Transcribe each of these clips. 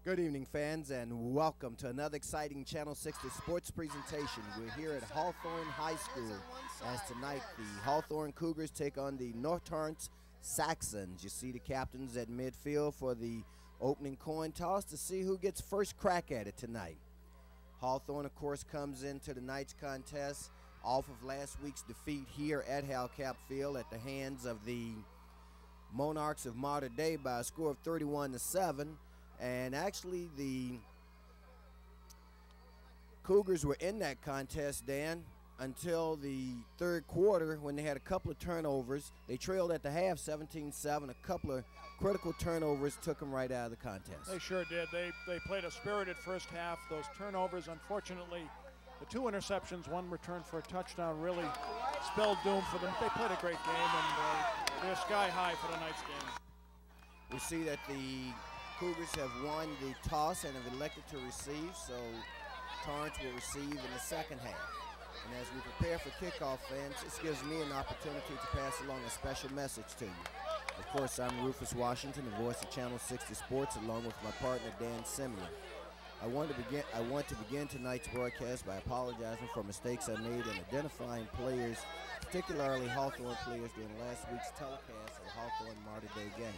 Good evening, fans, and welcome to another exciting Channel 60 sports presentation. We're here at Hawthorne High School as tonight the Hawthorne Cougars take on the Torrance Saxons. You see the captains at midfield for the opening coin toss to see who gets first crack at it tonight. Hawthorne, of course, comes into tonight's contest off of last week's defeat here at Halcap Field at the hands of the Monarchs of Mater Dei by a score of 31-7. And actually, the Cougars were in that contest, Dan, until the third quarter when they had a couple of turnovers. They trailed at the half 17-7. A couple of critical turnovers took them right out of the contest. They sure did. They played a spirited first half. Those turnovers, unfortunately, the two interceptions, one return for a touchdown, really spelled doom for them. They played a great game, and they're sky high for tonight's game. We see that the Cougars have won the toss and have elected to receive, so Torrance will receive in the second half. And as we prepare for kickoff, fans, this gives me an opportunity to pass along a special message to you. Of course, I'm Rufus Washington, the voice of Channel 60 Sports, along with my partner, Dan Simeon. I want to begin tonight's broadcast by apologizing for mistakes I made in identifying players, particularly Hawthorne players, during last week's telecast of the Hawthorne Mater Dei game.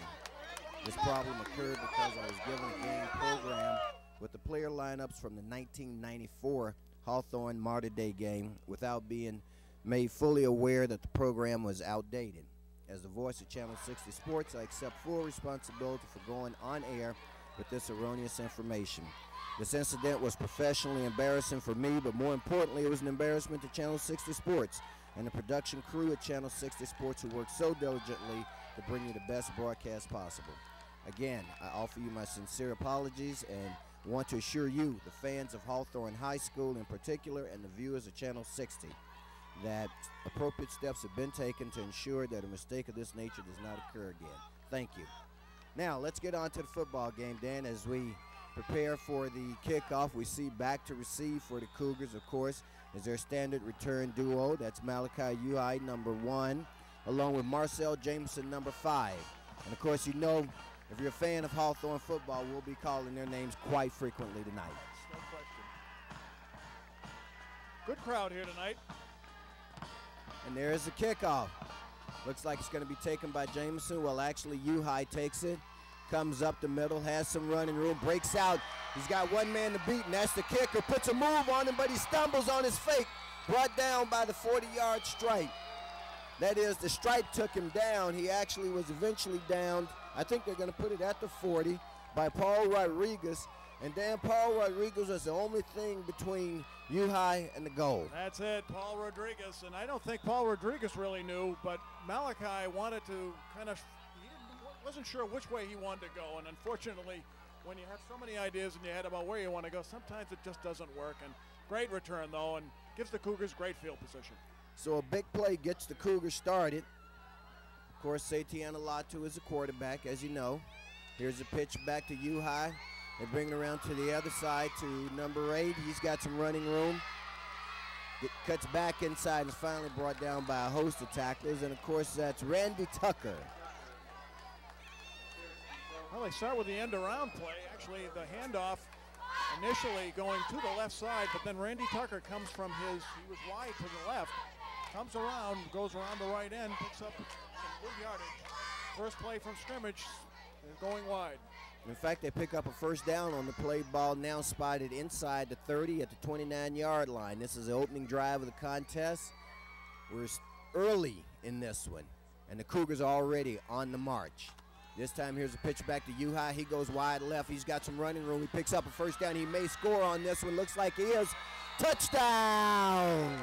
This problem occurred because I was given a game program with the player lineups from the 1994 Hawthorne Mater Dei game without being made fully aware that the program was outdated. As the voice of Channel 60 Sports, I accept full responsibility for going on air with this erroneous information. This incident was professionally embarrassing for me, but more importantly, it was an embarrassment to Channel 60 Sports and the production crew at Channel 60 Sports who worked so diligently to bring you the best broadcast possible. Again, I offer you my sincere apologies and want to assure you, the fans of Hawthorne High School in particular, and the viewers of Channel 60, that appropriate steps have been taken to ensure that a mistake of this nature does not occur again. Thank you. Now, let's get on to the football game, Dan. As we prepare for the kickoff, we see back to receive for the Cougars, of course, is their standard return duo. That's Malachi Ui, number 1, along with Marcel Jameson, number 5. And, of course, you know, if you're a fan of Hawthorne football, we'll be calling their names quite frequently tonight. No question. Good crowd here tonight. And there's the kickoff. Looks like it's going to be taken by Jameson. Well, actually, Uhi takes it, comes up the middle, has some running room, breaks out. He's got one man to beat, and that's the kicker. Puts a move on him, but he stumbles on his fake. Brought down by the 40-yard stripe. That is, the stripe took him down. He actually was eventually downed. I think they're going to put it at the 40 by Paul Rodriguez. And then Paul Rodriguez was the only thing between Uhi and the goal. That's it, Paul Rodriguez. And I don't think Paul Rodriguez really knew, but Malachi wanted to kind of, wasn't sure which way he wanted to go. And unfortunately, when you have so many ideas in your head about where you want to go, sometimes it just doesn't work. And great return, though, and gives the Cougars great field position. So a big play gets the Cougars started. Of course, Satiana Latu is the quarterback, as you know. Here's a pitch back to Uhi. They bring it around to the other side to number 8. He's got some running room. It cuts back inside and is finally brought down by a host of tacklers. And, of course, that's Randy Tucker. Well, they start with the end-around play. Actually, the handoff initially going to the left side, but then Randy Tucker comes from he was wide to the left, comes around, goes around the right end, picks up some good yardage. First play from scrimmage, going wide. In fact, they pick up a first down on the play. Ball now spotted inside the 30 at the 29-yard line. This is the opening drive of the contest. We're early in this one, and the Cougars are already on the march. This time, here's a pitch back to Uhi. He goes wide left. He's got some running room. He picks up a first down. He may score on this one. Looks like he is. Touchdown!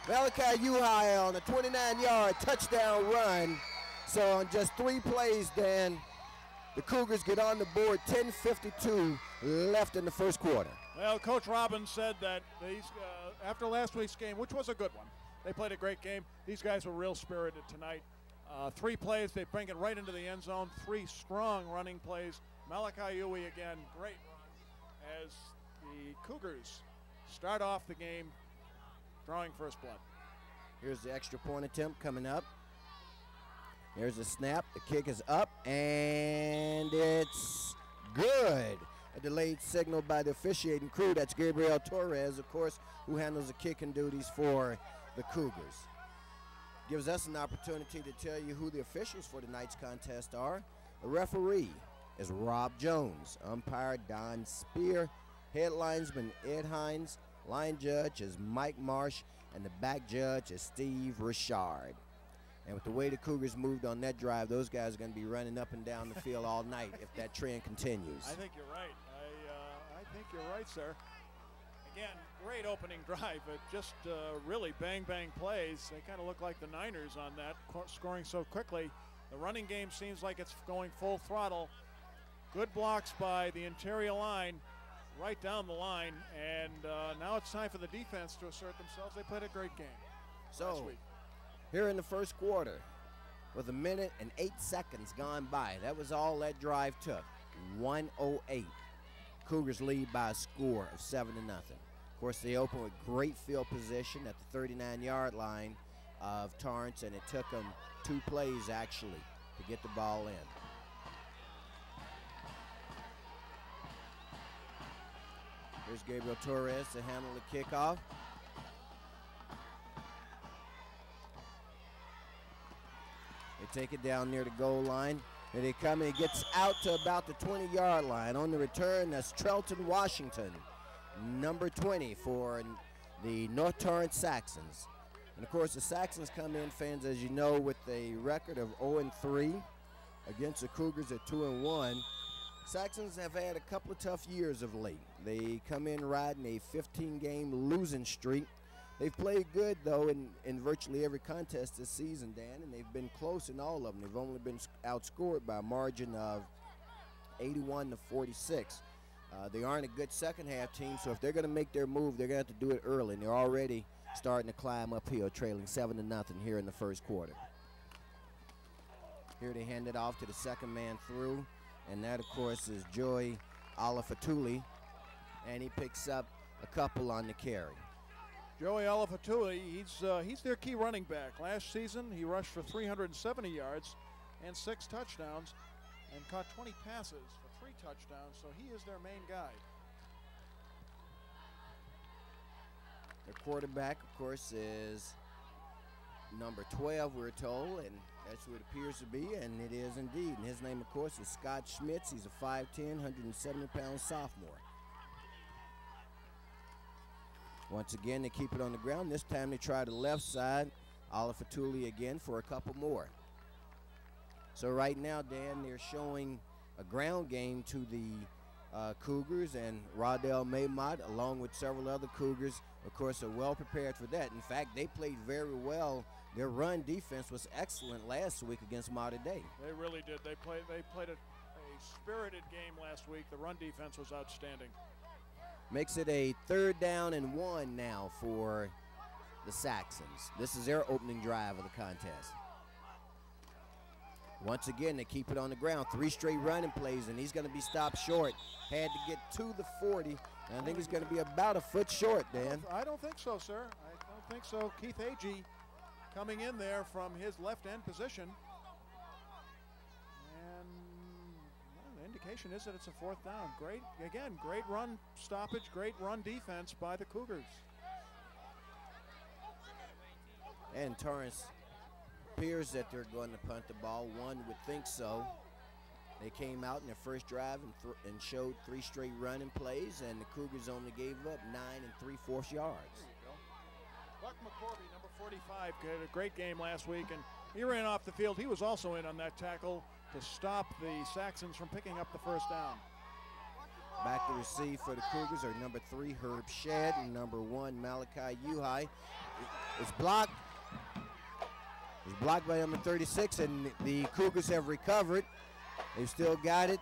Malachi Uhi on a 29-yard touchdown run. So on just 3 plays, Dan, the Cougars get on the board. 10:52 left in the first quarter. Well, Coach Robbins said that after last week's game, which was a good one, they played a great game. These guys were real spirited tonight. 3 plays, they bring it right into the end zone. 3 strong running plays. Malachi Ui again, great run as the Cougars start off the game drawing first blood. Here's the extra point attempt coming up. There's a snap. The kick is up, and it's good. a delayed signal by the officiating crew. That's Gabriel Torrance, of course, who handles the kicking duties for the Cougars. Gives us an opportunity to tell you who the officials for tonight's contest are. The referee is Rob Jones, umpire Don Spear, head linesman Ed Hines, line judge is Mike Marsh, and the back judge is Steve Richard. And with the way the Cougars moved on that drive, those guys are going to be running up and down the field all night if that trend continues. I think you're right. I think you're right, sir. Again, great opening drive, but just really bang-bang plays. They kind of look like the Niners on that, scoring so quickly. The running game seems like it's going full throttle. Good blocks by the interior line, right down the line, and now it's time for the defense to assert themselves. They played a great game last week. Here in the first quarter, with 1 minute and 8 seconds gone by, that was all that drive took. 1:08. Cougars lead by a score of 7-0. Of course, they opened with great field position at the 39-yard line of Torrance, and it took them 2 plays actually to get the ball in. Here's Gabriel Torres to handle the kickoff. They take it down near the goal line. Here they come, and it gets out to about the 20-yard line. On the return, that's Trelton Washington, number 20 for the North Torrance Saxons. And, of course, the Saxons come in, fans, as you know, with a record of 0-3 against the Cougars at 2-1. Saxons have had a couple of tough years of late. They come in riding a 15-game losing streak. They've played good, though, in virtually every contest this season, Dan, and they've been close in all of them. They've only been outscored by a margin of 81-46. They aren't a good second-half team, so if they're going to make their move, they're going to have to do it early, and they're already starting to climb uphill, trailing 7-0 here in the first quarter. Here they hand it off to the second man through, and that, of course, is Joey Alafatuli, and he picks up a couple on the carry. Joey Alafatuli, he's their key running back. Last season, he rushed for 370 yards and 6 touchdowns and caught 20 passes for 3 touchdowns, so he is their main guy. Their quarterback, of course, is number 12, we're told, and that's who it appears to be, and it is indeed. And his name, of course, is Scott Schmitz. He's a 5'10", 170-pound sophomore. Once again, they keep it on the ground. This time they try the left side. Alafatuli again for a couple more. So right now, Dan, they're showing a ground game to the Cougars, and Rodell Maymont, along with several other Cougars, of course, are well prepared for that. In fact, they played very well. Their run defense was excellent last week against Mater Dei. They really did. They played a spirited game last week. The run defense was outstanding. Makes it a 3rd down and 1 now for the Saxons. This is their opening drive of the contest. Once again, they keep it on the ground. 3 straight running plays, and he's going to be stopped short. Had to get to the 40, and I think he's going to be about a foot short, Dan. I don't think so, sir. I don't think so. Keith Agee coming in there from his left end position. And well, the indication is that it's a 4th down. Great run stoppage, great run defense by the Cougars. And Torrance appears that they're going to punt the ball. One would think so. They came out in their first drive and showed 3 straight running plays, and the Cougars only gave up 9 3/4 yards. There you go. Buck McCorvey, number 45, had a great game last week, and he ran off the field. He was also in on that tackle to stop the Saxons from picking up the 1st down. Back to receive for the Cougars are number 3, Herb Shedd, and number 1, Malachi Uhai. It's blocked. It's blocked by number 36, and the Cougars have recovered. They've still got it.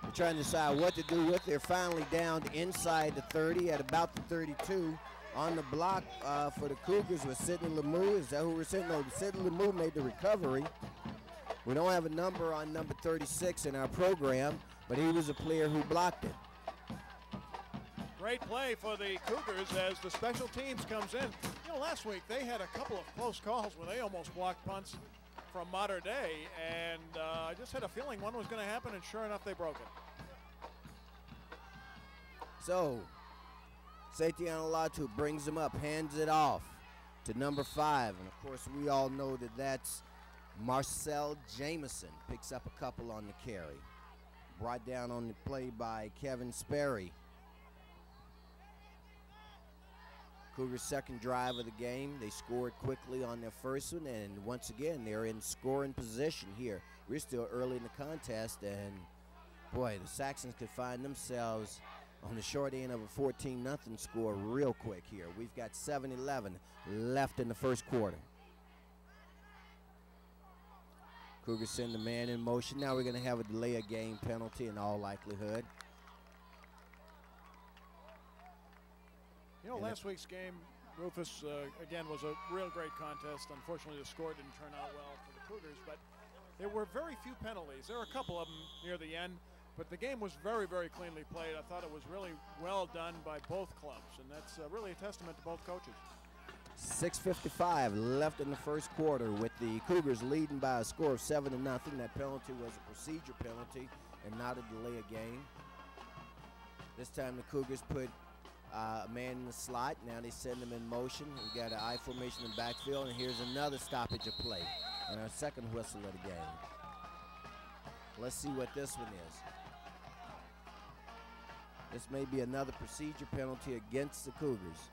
They're trying to decide what to do with it. They're finally down to inside the 30 at about the 32. On the block for the Cougars was Sidney Lemieux. Is that who we're sitting on? Sidney Lemieux made the recovery. We don't have a number on number 36 in our program, but he was a player who blocked it. Great play for the Cougars as the special teams comes in. You know, last week they had a couple of close calls where they almost blocked punts from Mater Dei, and I just had a feeling one was going to happen, and sure enough, they broke it. So, Satiano Latu brings him up, hands it off to number 5. And, of course, we all know that that's Marcel Jameson. Picks up a couple on the carry. Brought down on the play by Kevin Sperry. Cougars' second drive of the game. They scored quickly on their first one, and once again, they're in scoring position here. We're still early in the contest, and boy, the Saxons could find themselves on the short end of a 14-0 score real quick here. We've got 7:11 left in the first quarter. Cougars send the man in motion. Now we're going to have a delay of game penalty in all likelihood. You know, last week's game, Rufus, again, was a real great contest. Unfortunately, the score didn't turn out well for the Cougars, but there were very few penalties. There were a couple of them near the end, but the game was very, very cleanly played. I thought it was really well done by both clubs, and that's really a testament to both coaches. 6:55 left in the first quarter with the Cougars leading by a score of 7-0. That penalty was a procedure penalty and not a delay of game. This time the Cougars put a man in the slot. Now they send him in motion. We got an I formation in backfield, and here's another stoppage of play and our second whistle of the game. Let's see what this one is. This may be another procedure penalty against the Cougars.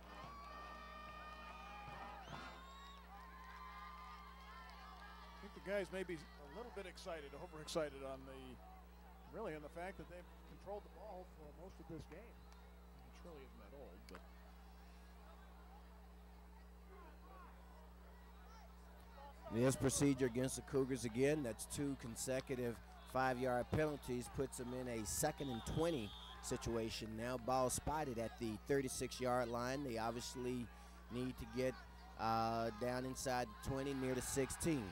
I think the guys may be a little bit excited, overexcited on really on the fact that they've controlled the ball for most of this game. Which really isn't that old, but This procedure against the Cougars again. That's 2 consecutive 5-yard penalties, puts them in a 2nd and 20 situation. Now ball spotted at the 36-yard line. They obviously need to get down inside the 20 near the 16.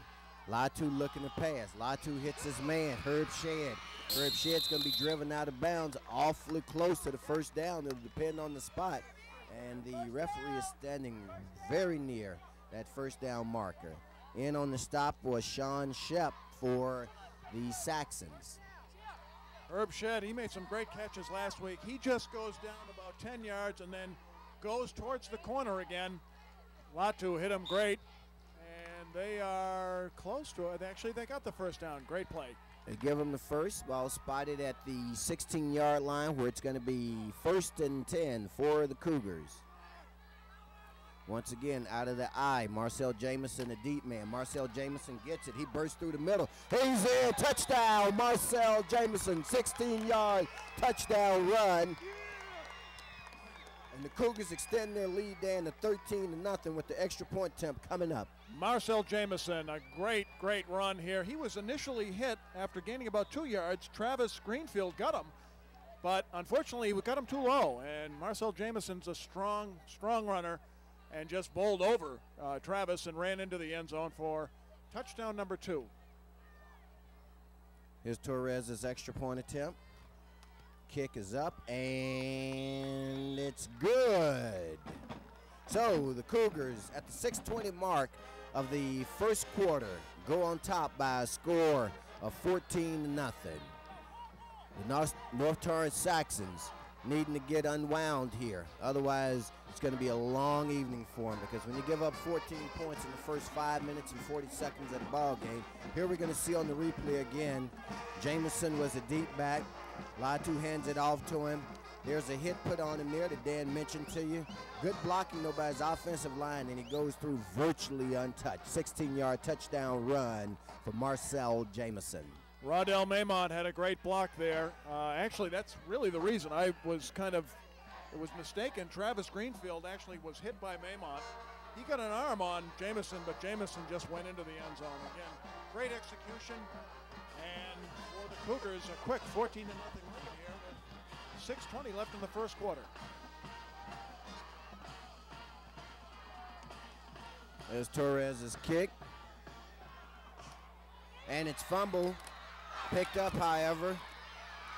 Latu looking to pass. Latu hits his man, Herb Shedd. Herb Shedd's going to be driven out of bounds awfully close to the first down. It'll depend on the spot. And the referee is standing very near that first down marker. In on the stop was Sean Shep for the Saxons. Herb Shedd, he made some great catches last week. He just goes down about 10 yards and then goes towards the corner again. Latu hit him great, and they are close to it. Actually, they got the first down. Great play. They give him the first. Ball spotted at the 16-yard line where it's going to be 1st and 10 for the Cougars. Once again, out of the I, Marcel Jameson, a deep man. Marcel Jameson gets it. He bursts through the middle. He's in. Touchdown, Marcel Jameson. 16-yard touchdown run. And the Cougars extend their lead down to 13-0 with the extra point attempt coming up. Marcel Jameson, a great, great run here. He was initially hit after gaining about 2 yards. Travis Greenfield got him, but unfortunately we got him too low. And Marcel Jameson's a strong, strong runner, and just bowled over Travis and ran into the end zone for touchdown number 2. Here's Torres' extra point attempt. Kick is up, and it's good. So the Cougars at the 6:20 mark of the first quarter go on top by a score of 14-0. The North Torrance Saxons needing to get unwound here. Otherwise, it's going to be a long evening for them, because when you give up 14 points in the first 5 minutes and 40 seconds of the ball game, here we're going to see on the replay again, Jameson was a deep back. Latu hands it off to him. There's a hit put on him there that Dan mentioned to you. Good blocking though by his offensive line, and he goes through virtually untouched. 16-yard touchdown run for Marcel Jameson. Rodell Maymont had a great block there. Actually, that's really the reason I was mistaken. Travis Greenfield actually was hit by Maymont. He got an arm on Jameson, but Jameson just went into the end zone. Again, great execution. And for the Cougars, a quick 14-0 lead here with 6:20 left in the first quarter. There's Torres' kick. And it's fumble. Picked up, however.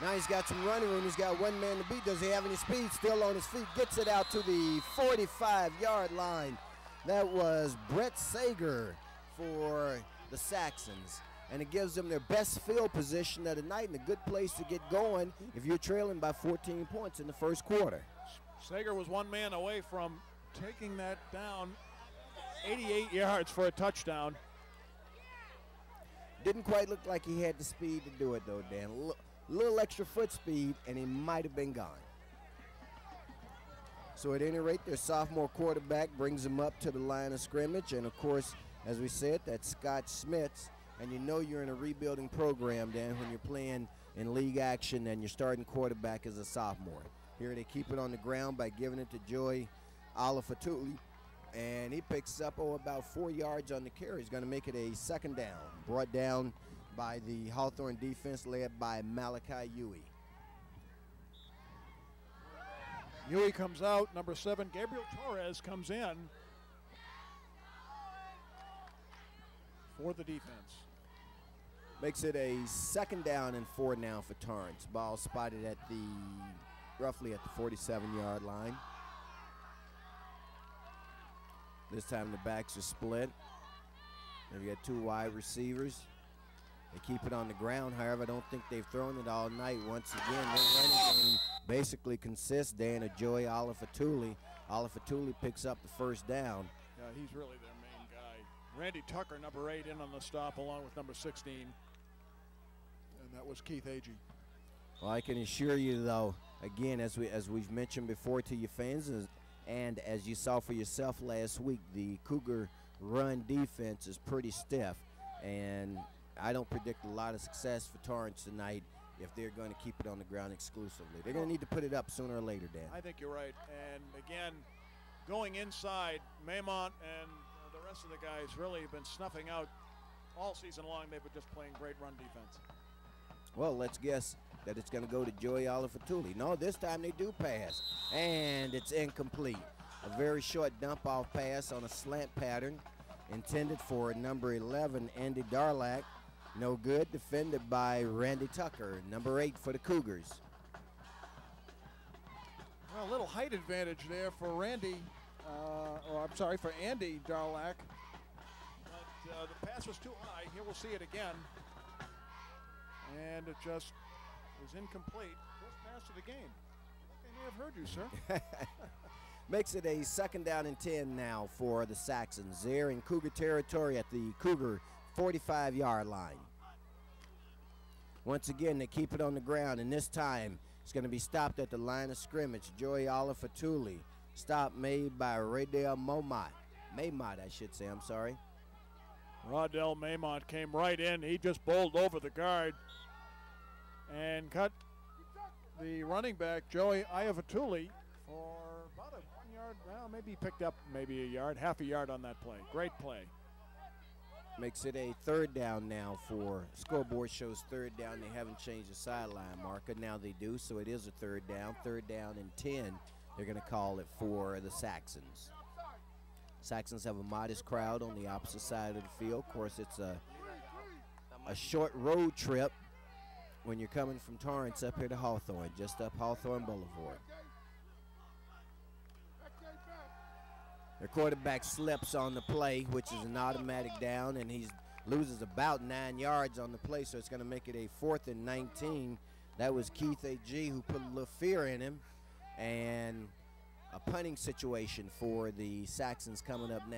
Now he's got some running room. He's got one man to beat. Does he have any speed? Still on his feet. Gets it out to the 45-yard line. That was Brett Sager for the Saxons. and it gives them their best field position of the night and a good place to get going if you're trailing by 14 points in the first quarter. Sager was one man away from taking that down 88 yards for a touchdown. Didn't quite look like he had the speed to do it, though, Dan. A little extra foot speed, and he might have been gone. So at any rate, their sophomore quarterback brings them up to the line of scrimmage. And, of course, as we said, that's Scott Schmitz. And you know you're in a rebuilding program, Dan, when you're playing in league action and your starting quarterback is a sophomore. Here they keep it on the ground by giving it to Joey Olifatuli. And he picks up, about 4 yards on the carry. He's going to make it a second down. Brought down by the Hawthorne defense led by Malachi Huey. Huey comes out. Number 7, Gabriel Torrance comes in for the defense. Makes it a second down and 4 now for Torrance. Ball spotted at roughly at the 47-yard line. This time the backs are split. They've got 2 wide receivers. They keep it on the ground. However, I don't think they've thrown it all night. Once again, their running game basically consists, Dan, of Joey Olifatuli. Olifatuli picks up the first down. Yeah, he's really their main guy. Randy Tucker, number 8, in on the stop along with number 16. And that was Keith Agee. Well, I can assure you, though, again, as we've mentioned before to your fans, and as you saw for yourself last week, the Cougar run defense is pretty stiff. And I don't predict a lot of success for Torrance tonight if they're going to keep it on the ground exclusively. They're going to need to put it up sooner or later, Dan. I think you're right. And, again, going inside, Maymont and the rest of the guys really have been snuffing out all season long. They've been just playing great run defense. Well, let's guess that it's going to go to Joey Olifatuli. No, this time they do pass, and it's incomplete. A very short dump-off pass on a slant pattern intended for number 11, Andy Darlack. No good, defended by Randy Tucker, number 8 for the Cougars. Well, a little height advantage there for Randy, for Andy Darlack. But the pass was too high. Here we'll see it again. And it just was incomplete. First pass of the game. They may have heard you, sir. Makes it a second down and 10 now for the Saxons. They're in Cougar territory at the Cougar 45-yard line. Once again, they keep it on the ground, and this time it's going to be stopped at the line of scrimmage. Joey Olifatuli. Stop made by Raydell Maymont, I should say, I'm sorry. Rodell Maymont came right in. He just bowled over the guard and cut the running back, Joey Olifatuli, for about a 1 yard. Well, maybe he picked up maybe a yard, half a yard on that play. Great play. Makes it a third down now for scoreboard shows third down. They haven't changed the sideline marker. Now they do, so it is a third down and 10. They're going to call it for the Saxons. Saxons have a modest crowd on the opposite side of the field. Of course, it's a short road trip when you're coming from Torrance up here to Hawthorne, just up Hawthorne Boulevard. Their quarterback slips on the play, which is an automatic down, and he loses about 9 yards on the play, so it's going to make it a 4th and 19. That was Keith A.G. who put a little fear in him, and a punting situation for the Saxons coming up now.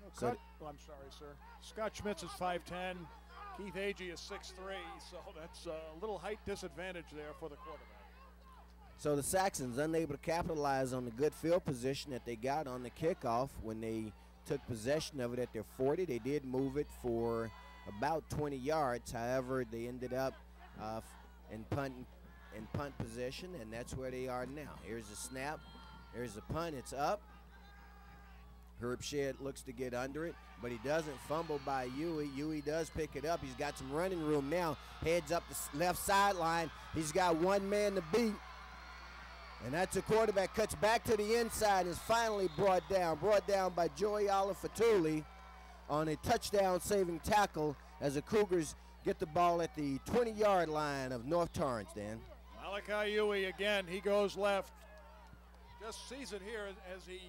I'm sorry, sir. Scott Schmitz is 5'10". Keith Agee is 6'3", so that's a little height disadvantage there for the quarterback. So the Saxons unable to capitalize on the good field position that they got on the kickoff when they took possession of it at their 40. They did move it for about 20 yards. However, they ended up in punt position, and that's where they are now. Here's the snap. Here's the punt. It's up. Herb Shedd looks to get under it, but he doesn't. Fumble by Huey. Huey does pick it up. He's got some running room now. Heads up the left sideline. He's got one man to beat. And that's a quarterback, cuts back to the inside, is finally brought down by Joey Olifatuli on a touchdown-saving tackle as the Cougars get the ball at the 20-yard line of North Torrance, Dan. Malachi Huey again, he goes left. Just sees it here as he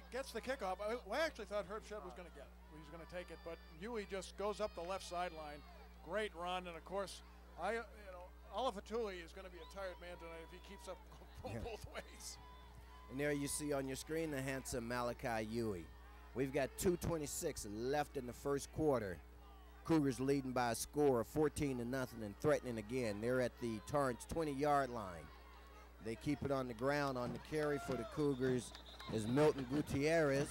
gets the kickoff. I actually thought Herb Shedd was going to get it. he's going to take it, but Huey just goes up the left sideline. Great run, and of course, Olifatuli is going to be a tired man tonight if he keeps up both ways. And there you see on your screen the handsome Malachi Huey. We've got 2:26 left in the first quarter. Cougars leading by a score of 14-0 and threatening again. They're at the Torrance 20-yard line. They keep it on the ground. On the carry for the Cougars is Milton Gutierrez,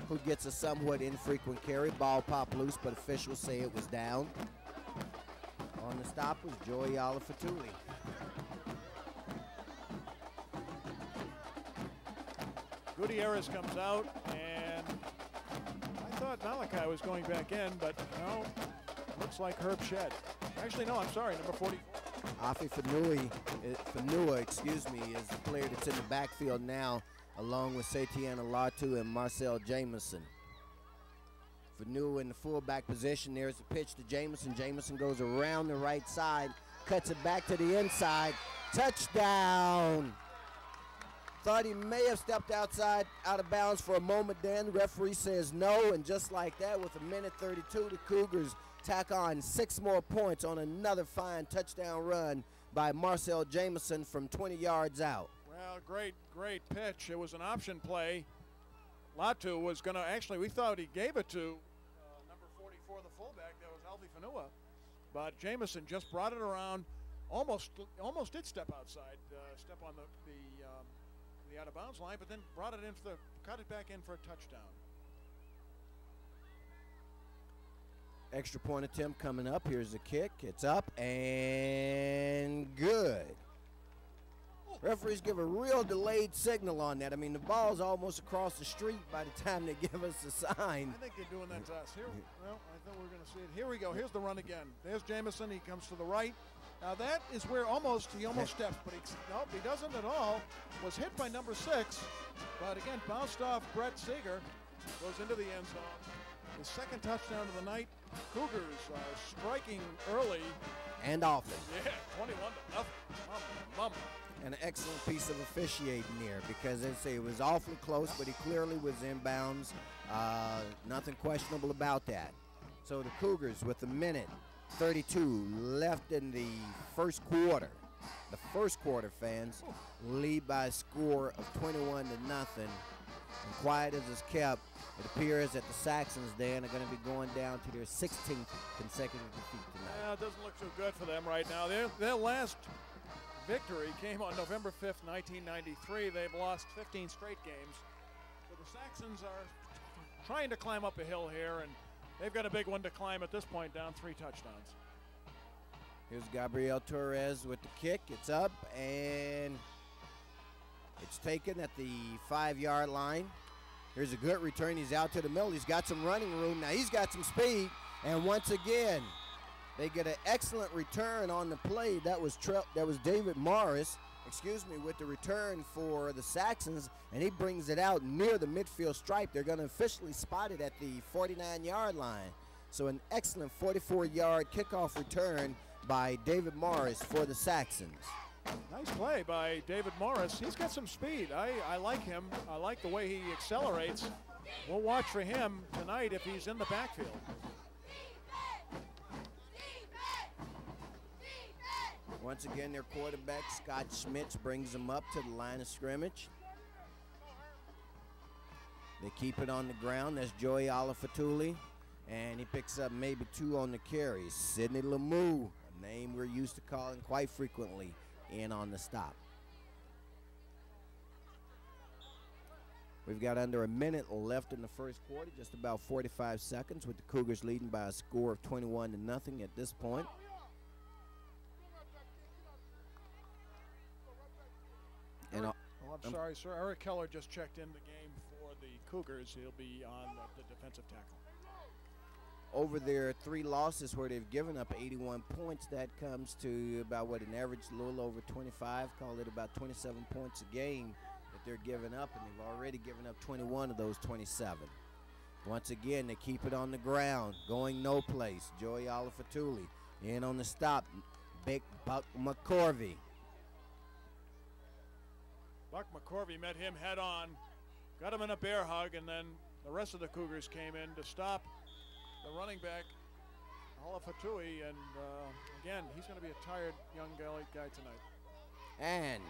who gets a somewhat infrequent carry. Ball popped loose, but officials say it was down. On the stop was Joey Olifatuli. Gutierrez comes out, and I thought Malachi was going back in, but no, looks like Herb Shedd. Actually, no, I'm sorry, number 44. Afi Fanua, is the player that's in the backfield now, along with Setiana Latu and Marcel Jamison. Fanua in the fullback position. There's the pitch to Jamison. Jamison goes around the right side, cuts it back to the inside. Touchdown! Thought he may have stepped out of bounds for a moment then. The referee says no, and just like that, with 1:32, the Cougars tack on 6 more points on another fine touchdown run by Marcel Jamison from 20 yards out. Well, great pitch. It was an option play. Latu was going to, actually, we thought he gave it to number 44, the fullback. That was Alfie Fanua. But Jamison just brought it around, almost did step outside, step on the out of bounds line, but then brought it cut it back in for a touchdown. Extra point attempt coming up. Here's the kick. It's up and good. Referees give a real delayed signal on that. I mean, the ball's almost across the street by the time they give us the sign. I think they're doing that to us. Here, well, I thought we were going to see it. Here we go. Here's the run again. There's Jamison. He comes to the right. Now that is where he almost steps, but he doesn't at all. Was hit by number 6, but again, bounced off Brett Seeger. Goes into the end zone. The second touchdown of the night. Cougars striking early. And often. Yeah, 21-0. Mama. And an excellent piece of officiating there, because they say it was awfully close, but he clearly was inbounds. Nothing questionable about that. So the Cougars with 1:32 left in the first quarter. The first quarter, fans, lead by a score of 21-0. And quiet as it's kept, it appears that the Saxons then are going to be going down to their 16th consecutive defeat tonight. Yeah, it doesn't look so good for them right now. Their last victory came on November 5th, 1993. They've lost 15 straight games. So the Saxons are trying to climb up a hill here, and they've got a big one to climb at this point, down 3 touchdowns. Here's Gabriel Torres with the kick. It's up, and it's taken at the 5-yard line. Here's a good return. He's out to the middle. He's got some running room. Now he's got some speed, and once again, they get an excellent return on the play. That was David Morris, with the return for the Saxons, and he brings it out near the midfield stripe. They're going to officially spot it at the 49-yard line. So an excellent 44-yard kickoff return by David Morris for the Saxons. Nice play by David Morris. He's got some speed. I like him. I like the way he accelerates. We'll watch for him tonight if he's in the backfield. Once again, their quarterback, Scott Schmitz, brings them up to the line of scrimmage. They keep it on the ground. That's Joey Olifatuli, and he picks up maybe 2 on the carries. Sidney Lemieux, a name we're used to calling quite frequently, in on the stop. We've got under a minute left in the first quarter, just about 45 seconds, with the Cougars leading by a score of 21-0 at this point. And I'm sorry, sir. Eric Keller just checked in the game for the Cougars. He'll be on the defensive tackle. Over their 3 losses where they've given up 81 points, that comes to about an average a little over 25, call it about 27 points a game that they're giving up, and they've already given up 21 of those 27. Once again, they keep it on the ground, going no place. Joey Olifatuli in on the stop. Big Buck McCorvey. Buck McCorvey met him head on, got him in a bear hug, and then the rest of the Cougars came in to stop the running back, Alafatui, and again, he's going to be a tired young guy tonight. And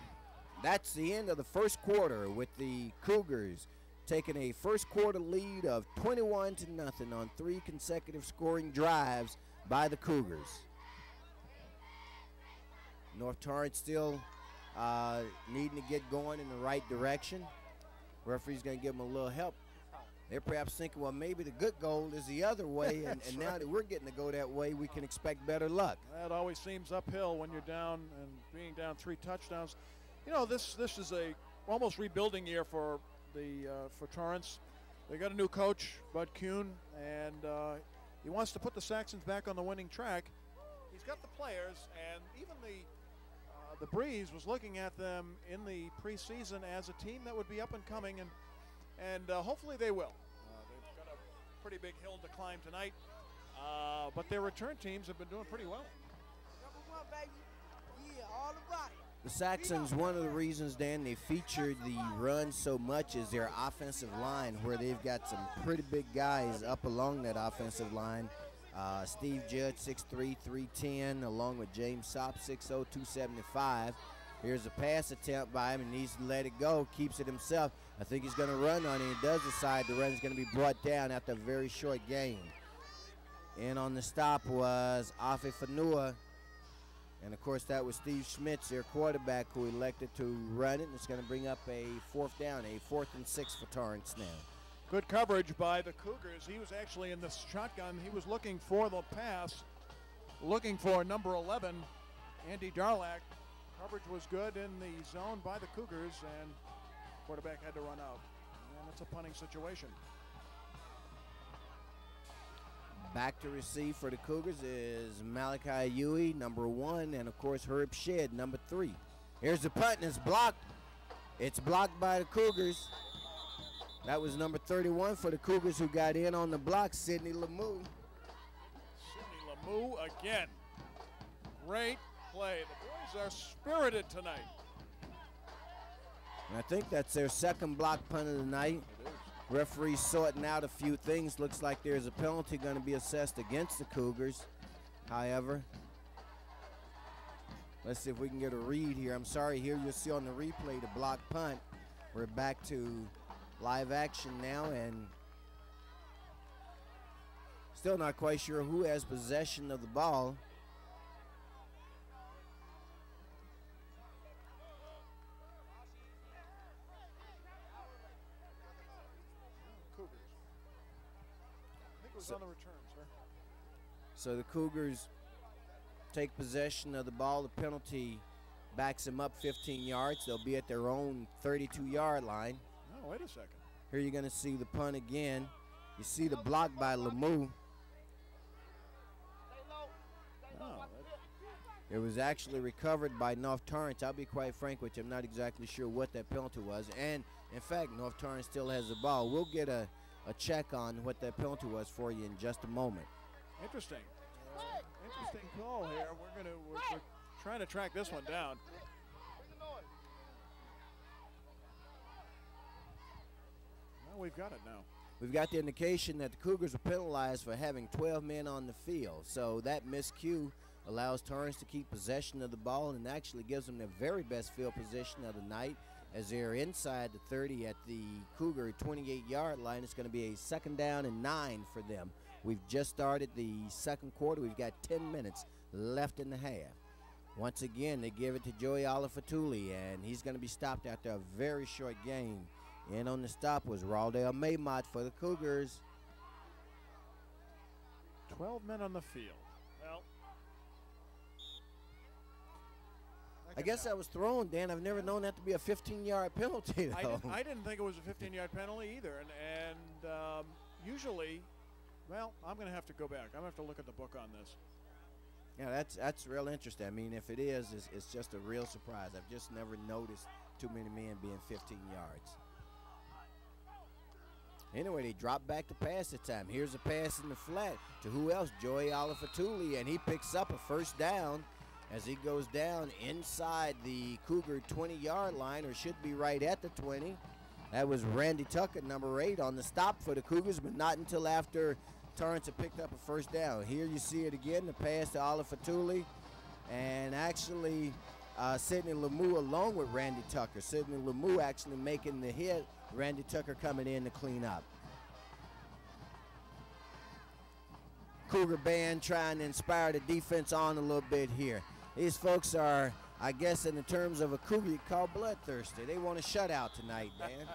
that's the end of the first quarter, with the Cougars taking a first quarter lead of 21-0 on 3 consecutive scoring drives by the Cougars. North Torrance still needing to get going in the right direction. Referee's going to give them a little help. They're perhaps thinking, well, maybe the good goal is the other way, and now that we're getting to go that way, we can expect better luck. That always seems uphill when you're down and being down 3 touchdowns. You know, this is a almost rebuilding year for Torrance. They got a new coach, Bud Kuhn, and he wants to put the Saxons back on the winning track. He's got the players, and even the Breeze was looking at them in the preseason as a team that would be up and coming, and hopefully they will. They've got a pretty big hill to climb tonight, but their return teams have been doing pretty well. Number 1, baby. Yeah, all about it. The Saxons, one of the reasons, Dan, they featured the run so much is their offensive line, where they've got some pretty big guys up along that offensive line. Steve Judd, 6'3", 310, along with James Sopp, 6'0", 275. Here's a pass attempt by him, and needs to let it go, keeps it himself. I think he's going to run on it. He does decide the run is going to be brought down after a very short gain. And on the stop was Afe Fanua. And, of course, that was Steve Schmitz, their quarterback, who elected to run it. And it's going to bring up a 4th down, a 4th and 6 for Torrance now. Good coverage by the Cougars. He was actually in the shotgun. He was looking for the pass, looking for number 11, Andy Darlack. Coverage was good in the zone by the Cougars, and quarterback had to run out. And it's a punting situation. Back to receive for the Cougars is Malachi Huey, number 1, and, of course, Herb Shedd, number 3. Here's the punt, and it's blocked. It's blocked by the Cougars. That was number 31 for the Cougars, who got in on the block, Sidney Lemieux. Sidney Lemieux again. Great play. The boys are spirited tonight. And I think that's their second block punt of the night. It is. Referee sorting out a few things. Looks like there's a penalty going to be assessed against the Cougars. However, let's see if we can get a read here. I'm sorry, here you'll see on the replay the block punt. We're back to live action now, and still not quite sure who has possession of the ball. Cougars. I think it was on the return, sir. So the Cougars take possession of the ball. The penalty backs them up 15 yards. They'll be at their own 32-yard line. Oh, wait a second. Here you're going to see the punt again. You see the block by Lemieux. Oh, It was actually recovered by North Torrance. I'll be quite frank with you, I'm not exactly sure what that penalty was. And, in fact, North Torrance still has the ball. We'll get a check on what that penalty was for you in just a moment. interesting. Interesting call here. We're trying to track this one down. Well, we've got it now. We've got the indication that the Cougars were penalized for having 12 men on the field. So that miscue allows Torrance to keep possession of the ball and actually gives them their very best field position of the night as they're inside the 30 at the Cougar 28-yard line. It's going to be a 2nd down and 9 for them. We've just started the second quarter. We've got 10 minutes left in the half. Once again, they give it to Joey Olifatuli, and he's going to be stopped after a very short gain. And on the stop was Lawndale Maymont for the Cougars. 12 men on the field. Well, I guess that was thrown, Dan. I've never known that to be a 15-yard penalty, though. I didn't think it was a 15-yard penalty either. And usually, well, I'm going to have to go back. I'm going to have to look at the book on this. Yeah, that's real interesting. I mean, if it is, it's just a real surprise. I've just never noticed too many men being 15 yards. Anyway, they drop back to pass this time. Here's a pass in the flat to who else? Joey Olifatuli, and he picks up a 1st down as he goes down inside the Cougar 20-yard line, or should be right at the 20. That was Randy Tucker, number 8, on the stop for the Cougars, but not until after Torrance had picked up a first down. Here you see it again, the pass to Oliver Fatuli, and actually Sidney Lemieux along with Randy Tucker. Sidney Lemieux actually making the hit, Randy Tucker coming in to clean up. Cougar band trying to inspire the defense on a little bit here. These folks are, I guess in the terms of a Cougar, you call bloodthirsty. They want a shutout tonight, man.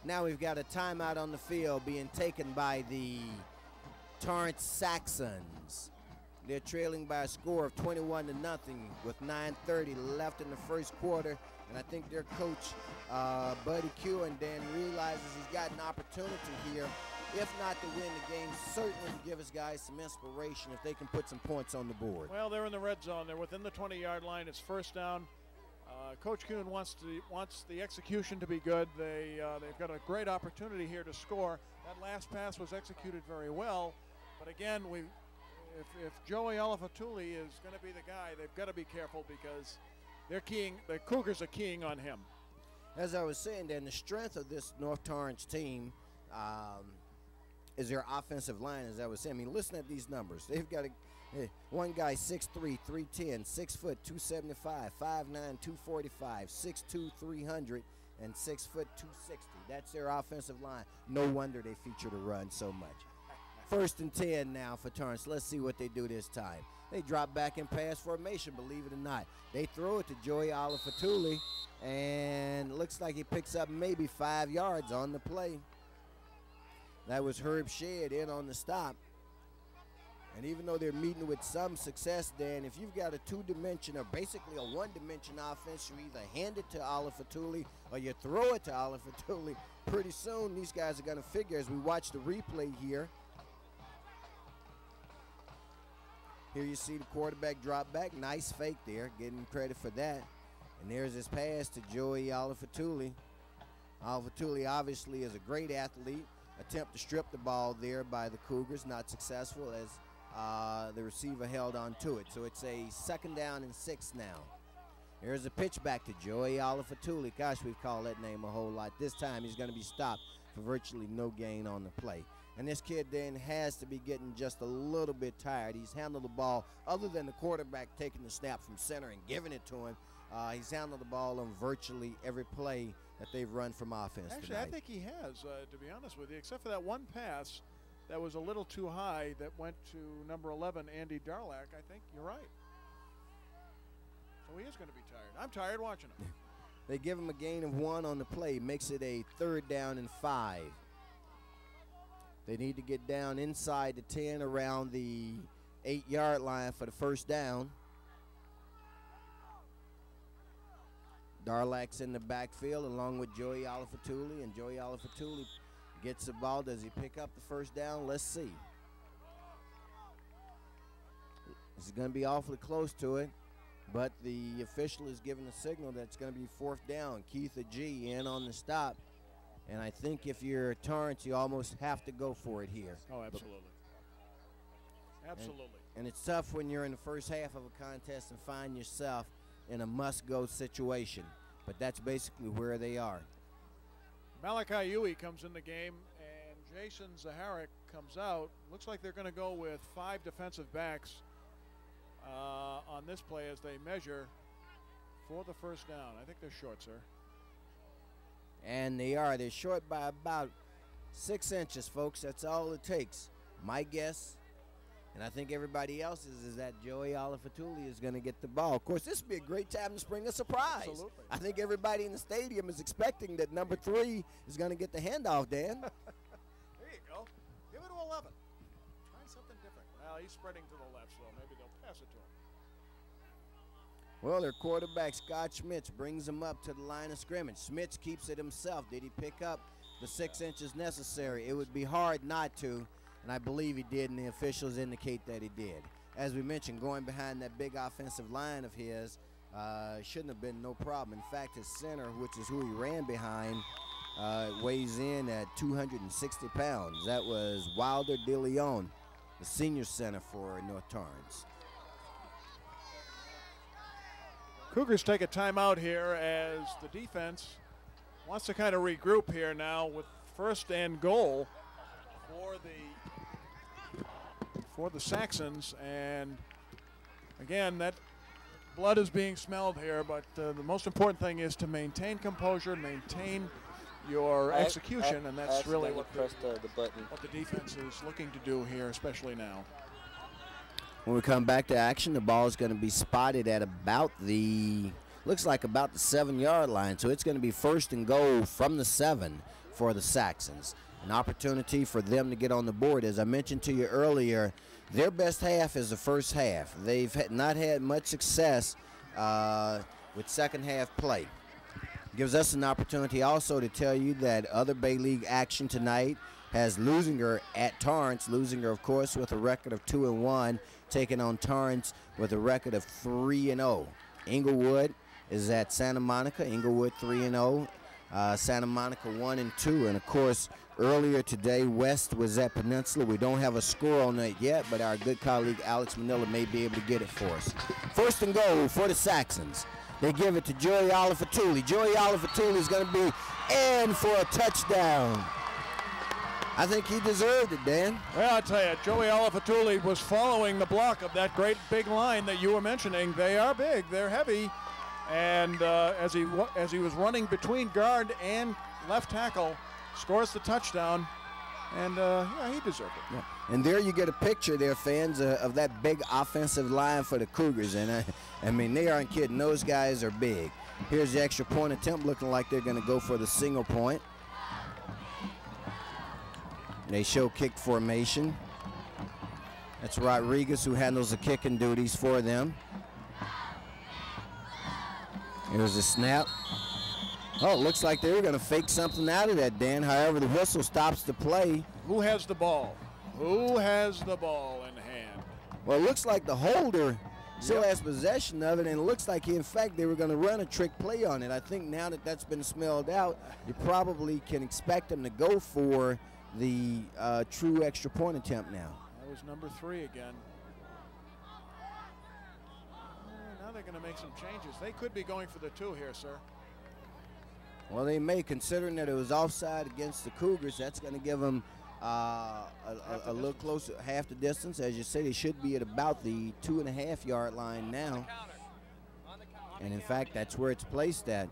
Now we've got a timeout on the field being taken by the Torrance Saxons. They're trailing by a score of 21-0 with 9:30 left in the first quarter. And I think their coach, Buddy Q, and Dan realizes he's got an opportunity here, if not to win the game, certainly to give his guys some inspiration if they can put some points on the board. Well, they're in the red zone. They're within the 20-yard line. It's first down. Coach Kuhn wants the execution to be good. They've got a great opportunity here to score. That last pass was executed very well, but again, if Joey Olifatuli is going to be the guy, they've got to be careful because the Cougars are keying on him. As I was saying, then the strength of this North Torrance team is their offensive line. As I was saying, I mean, listen at these numbers. They've got one guy 6'3", 310, 6 foot, 275, 5'9", 245, 6'2", 300, and 6 foot, 260. That's their offensive line. No wonder they feature the run so much. First and 10 now for Torrance. Let's see what they do this time. They drop back in pass formation, believe it or not. They throw it to Joey Olifatuli, and it looks like he picks up maybe 5 yards on the play. That was Herb Shedd in on the stop. And even though they're meeting with some success, Dan, if you've got a two-dimension or basically a one-dimension offense, you either hand it to Olifatuli or you throw it to Olifatuli. Pretty soon, these guys are going to figure as we watch the replay here. Here you see the quarterback drop back. Nice fake there, getting credit for that. And there's his pass to Joey Olifatuli. Olifatuli obviously is a great athlete. Attempt to strip the ball there by the Cougars, not successful as the receiver held on to it. So it's a 2nd down and 6 now. Here's a pitch back to Joey Olifatuli. Gosh, we've called that name a whole lot. This time he's going to be stopped for virtually no gain on the play. And this kid then has to be getting just a little bit tired. He's handled the ball, other than the quarterback taking the snap from center and giving it to him, he's handled the ball on virtually every play that they've run from offense Actually, tonight. I think he has, to be honest with you, except for that one pass that was a little too high that went to number 11, Andy Darlak. I think you're right. So he is going to be tired. I'm tired watching him. They give him a gain of 1 on the play, makes it a 3rd down and 5. They need to get down inside the 10 around the 8-yard line for the first down. Darlak's in the backfield along with Joey Olifatuli, and Joey Olifatuli gets the ball. Does he pick up the first down? Let's see. This is going to be awfully close to it, but the official is giving a signal that it's going to be 4th down. Keith G in on the stop. And I think if you're Torrance, you almost have to go for it here. Oh, absolutely. Absolutely. And it's tough when you're in the first half of a contest and find yourself in a must-go situation. But that's basically where they are. Malachi Uwe comes in the game, and Jason Zaharik comes out. Looks like they're going to go with 5 defensive backs on this play as they measure for the first down. I think they're short, sir. And they are. They're short by about 6 inches, folks. That's all it takes. My guess, and I think everybody else's, is that Joey Olifatuli is going to get the ball. Of course, this would be a great time to spring a surprise. Absolutely. I think everybody in the stadium is expecting that number 3 is going to get the handoff, Dan. There you go. Give it to 11. Try something different. Well, he's spreading to the left, so maybe they'll pass it to him. Well, their quarterback, Scott Schmitz, brings him up to the line of scrimmage. Schmitz keeps it himself. Did he pick up the 6 inches necessary? It would be hard not to, and I believe he did, and the officials indicate that he did. As we mentioned, going behind that big offensive line of his shouldn't have been no problem. In fact, his center, which is who he ran behind, weighs in at 260 pounds. That was Wilder De Leon, the senior center for North Torrance. Cougars take a timeout here as the defense wants to kind of regroup here now with 1st and goal for the for the Saxons. And again, that blood is being smelled here, but the most important thing is to maintain composure, maintain your execution, and that's really what the defense is looking to do here, especially now. When we come back to action, the ball is going to be spotted at about the, looks like about the 7-yard line, so it's going to be first and goal from the 7 for the Saxons. An opportunity for them to get on the board. As I mentioned to you earlier, their best half is the first half. They've not had much success with second half play. Gives us an opportunity also to tell you that other Bay League action tonight has Lusinger at Torrance. Lusinger, of course, with a record of 2-1, taking on Torrance with a record of 3-0. Inglewood is at Santa Monica. Inglewood 3-0. Santa Monica 1-2. And, of course, earlier today, West was at Peninsula. We don't have a score on that yet, but our good colleague Alex Manila may be able to get it for us. First and goal for the Saxons. They give it to Joey Olifatuli. Joey Olifatuli is going to be in for a touchdown. I think he deserved it, Dan. Well, I'll tell you, Joey Olifatuli was following the block of that great big line that you were mentioning. They are big, they're heavy, and as he was running between guard and left tackle, scores the touchdown, and yeah, he deserved it. Yeah. And there you get a picture there, fans, of that big offensive line for the Cougars. And I mean, they aren't kidding. Those guys are big. Here's the extra point attempt, looking like they're going to go for the single point. They show kick formation. That's Rodriguez who handles the kicking duties for them. Here's the snap. Oh, it looks like they were going to fake something out of that, Dan. However, the whistle stops the play. Who has the ball? Who has the ball in hand? Well, it looks like the holder still has possession of it, and it looks like, in fact, they were going to run a trick play on it. I think now that that's been smelled out, you probably can expect them to go for the true extra point attempt now. That was number 3 again. Now they're going to make some changes. They could be going for the 2 here, sir. Well, they may, considering that it was offside against the Cougars. That's going to give them a little closer, half the distance. As you say, they should be at about the 2.5-yard line now. And, in fact, that's where it's placed at.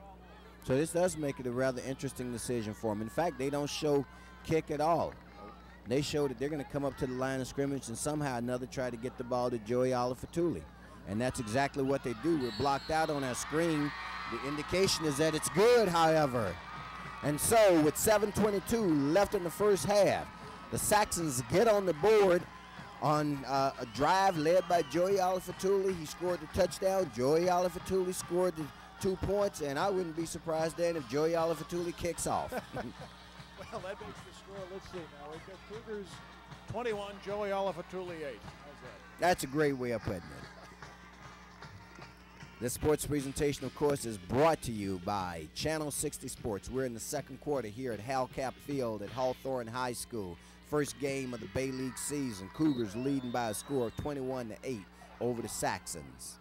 So this does make it a rather interesting decision for them. In fact, they don't show kick at all. They show that they're going to come up to the line of scrimmage and somehow or another try to get the ball to Joey Olifatuli. And that's exactly what they do. We're blocked out on our screen. The indication is that it's good, however. And so with 7:22 left in the first half, the Saxons get on the board on a drive led by Joey Olifatuli. He scored the touchdown. Joey Olifatuli scored the 2 points, and I wouldn't be surprised, Dan, if Joey Olifatuli kicks off. Well, that makes the score. Let's see now. We've got Cougars 21, Joey Olifatuli 8. How's that? That's a great way of putting it. This sports presentation, of course, is brought to you by Channel 60 Sports. We're in the second quarter here at Halcap Field at Hawthorne High School. First game of the Bay League season. Cougars leading by a score of 21-8 over the Saxons.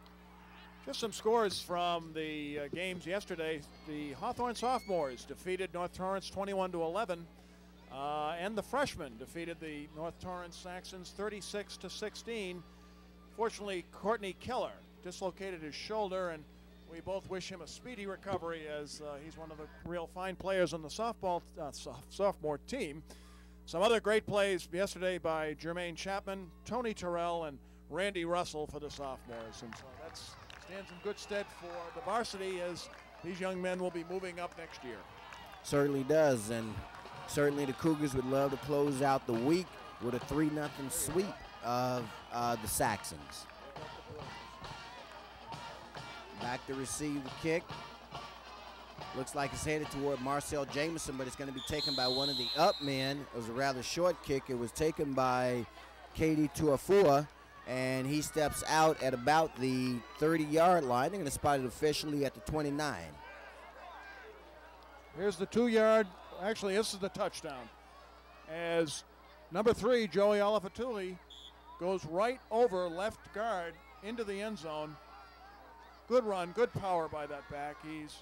Just some scores from the games yesterday. The Hawthorne sophomores defeated North Torrance 21-11, and the freshmen defeated the North Torrance Saxons 36-16. Fortunately, Courtney Keller dislocated his shoulder, and we both wish him a speedy recovery, as he's one of the real fine players on the sophomore team. Some other great plays yesterday by Jermaine Chapman, Tony Terrell, and Randy Russell for the sophomores, and so that stands in good stead for the varsity, as these young men will be moving up next year. Certainly does, and certainly the Cougars would love to close out the week with a 3-0 sweep of the Saxons. Back to receive the kick. Looks like it's headed toward Marcel Jameson, but it's going to be taken by one of the up men. It was a rather short kick. It was taken by Katie Tuafua, and he steps out at about the 30-yard line. They're going to spot it officially at the 29. Here's the 2-yard. Actually, this is the touchdown, as number 3, Joey Olifatuli, goes right over left guard into the end zone. Good run, good power by that back. He's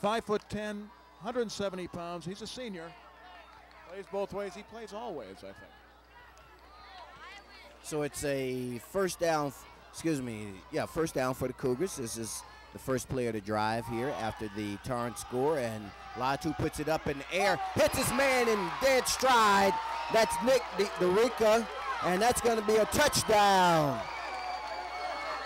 5'10", 170 pounds. He's a senior. Plays both ways. He plays all ways, I think. So it's a first down, first down for the Cougars. This is the first play of the drive here after the Torrance score, and Latu puts it up in the air, hits his man in dead stride. That's Nick DeRico, and that's going to be a touchdown.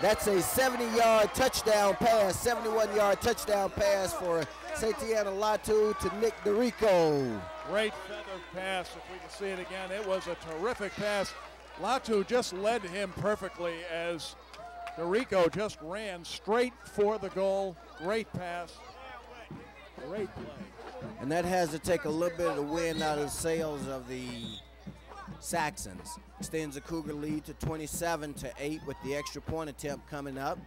That's a 70-yard touchdown pass, 71-yard touchdown pass for Satiana Latu to Nick DeRico. Great feather pass, if we can see it again. It was a terrific pass. Latu just led him perfectly as DeRico just ran straight for the goal. Great pass. Great play. And that has to take a little bit of the wind out of the sails of the Saxons. Extends the Cougar lead to 27-8 with the extra point attempt coming up.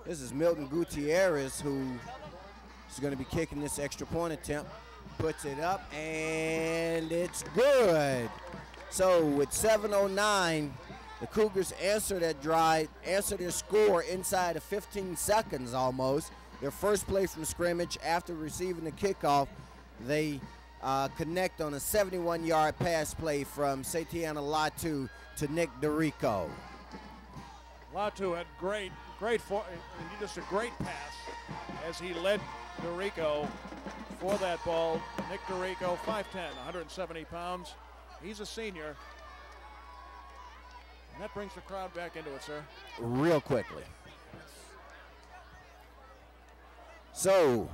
This is Milton Gutierrez who is going to be kicking this extra point attempt. Puts it up, and it's good. So with 7:09, the Cougars answer that drive, answer their score inside of 15 seconds almost. Their first play from scrimmage after receiving the kickoff, they connect on a 71-yard pass play from Satiana Latu to Nick DeRico. Latu had just a great pass as he led DeRico for that ball. Nick DeRico, 5'10", 170 pounds. He's a senior. And that brings the crowd back into it, sir. Real quickly. So,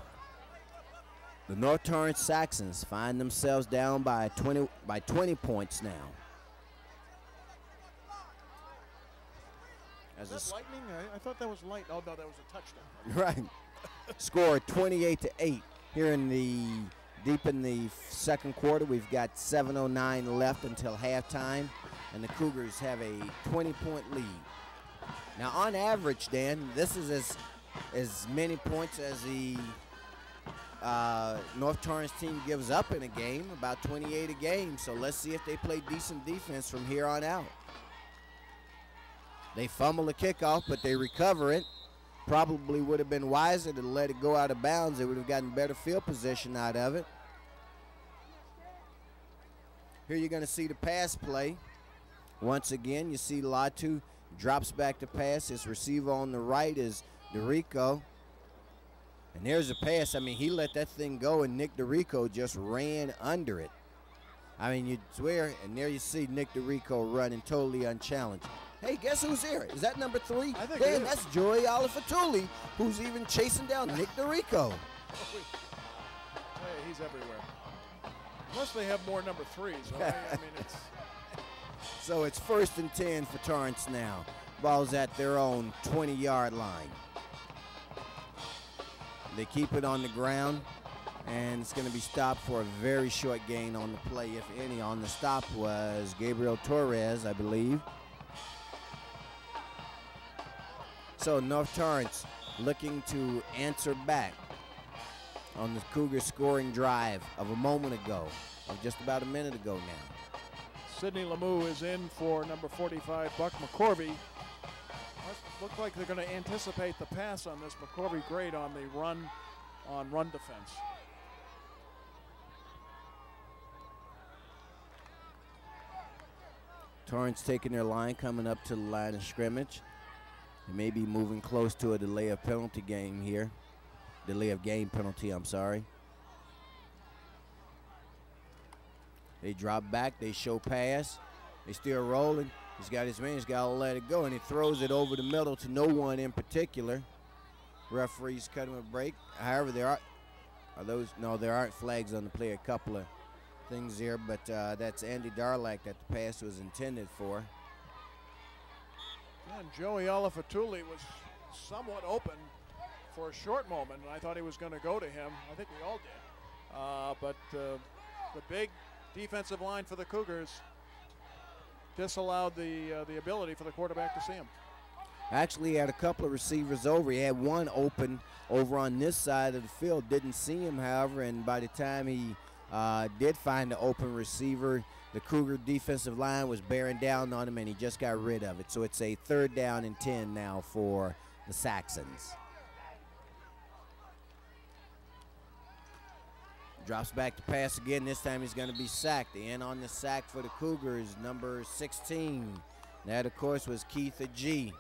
the North Torrance Saxons find themselves down by 20 points now. Is that lightning? I thought that was light. Oh, no, that was a touchdown. Right. Score 28-8 here in deep in the second quarter. We've got 7:09 left until halftime, and the Cougars have a 20-point lead. Now, on average, Dan, this is as many points as the North Torrance team gives up in a game, about 28 a game. So let's see if they play decent defense from here on out. They fumble the kickoff, but they recover it. Probably would have been wiser to let it go out of bounds. They would have gotten better field position out of it. Here you're going to see the pass play. Once again, you see Latu drops back to pass. His receiver on the right is DeRico. And there's a pass. I mean, he let that thing go, and Nick DeRico just ran under it. I mean, you'd swear, and there you see Nick DeRico running totally unchallenged. Hey, guess who's here? Is that number 3? I think Dan, that's Joey Olifatuli, who's even chasing down Nick DeRico. Hey, he's everywhere. Unless they have more number 3s. Right? I mean, it's... So it's 1st and 10 for Torrance now. Ball's at their own 20-yard line. They keep it on the ground, and it's going to be stopped for a very short gain on the play, if any. On the stop was Gabriel Torres, I believe. So North Torrance looking to answer back on the Cougar scoring drive of a moment ago, of just about a minute ago now. Sidney Lemieux is in for number 45, Buck McCorvey. Looks like they're going to anticipate the pass on this. McCorvey great on the run defense. Torrance taking their line, coming up to the line of scrimmage. They may be moving close to a delay of penalty game here. Delay of game penalty, I'm sorry. They drop back, they show pass. They still rolling. He's got his man, he's got to let it go, and he throws it over the middle to no one in particular. Referees cut him a break. However, there aren't flags on the play. A couple of things there, but that's Andy Darlack that the pass was intended for. And Joey Olifatuli was somewhat open for a short moment, and I thought he was going to go to him. I think we all did. But the big defensive line for the Cougars disallowed the ability for the quarterback to see him. Actually, he had a couple of receivers over. He had one open over on this side of the field. Didn't see him, however, and by the time he did find the open receiver, the Cougar defensive line was bearing down on him, and he just got rid of it. So it's a 3rd down and 10 now for the Saxons. Drops back to pass again. This time he's going to be sacked. In on the sack for the Cougars, number 16. That, of course, was Keith G.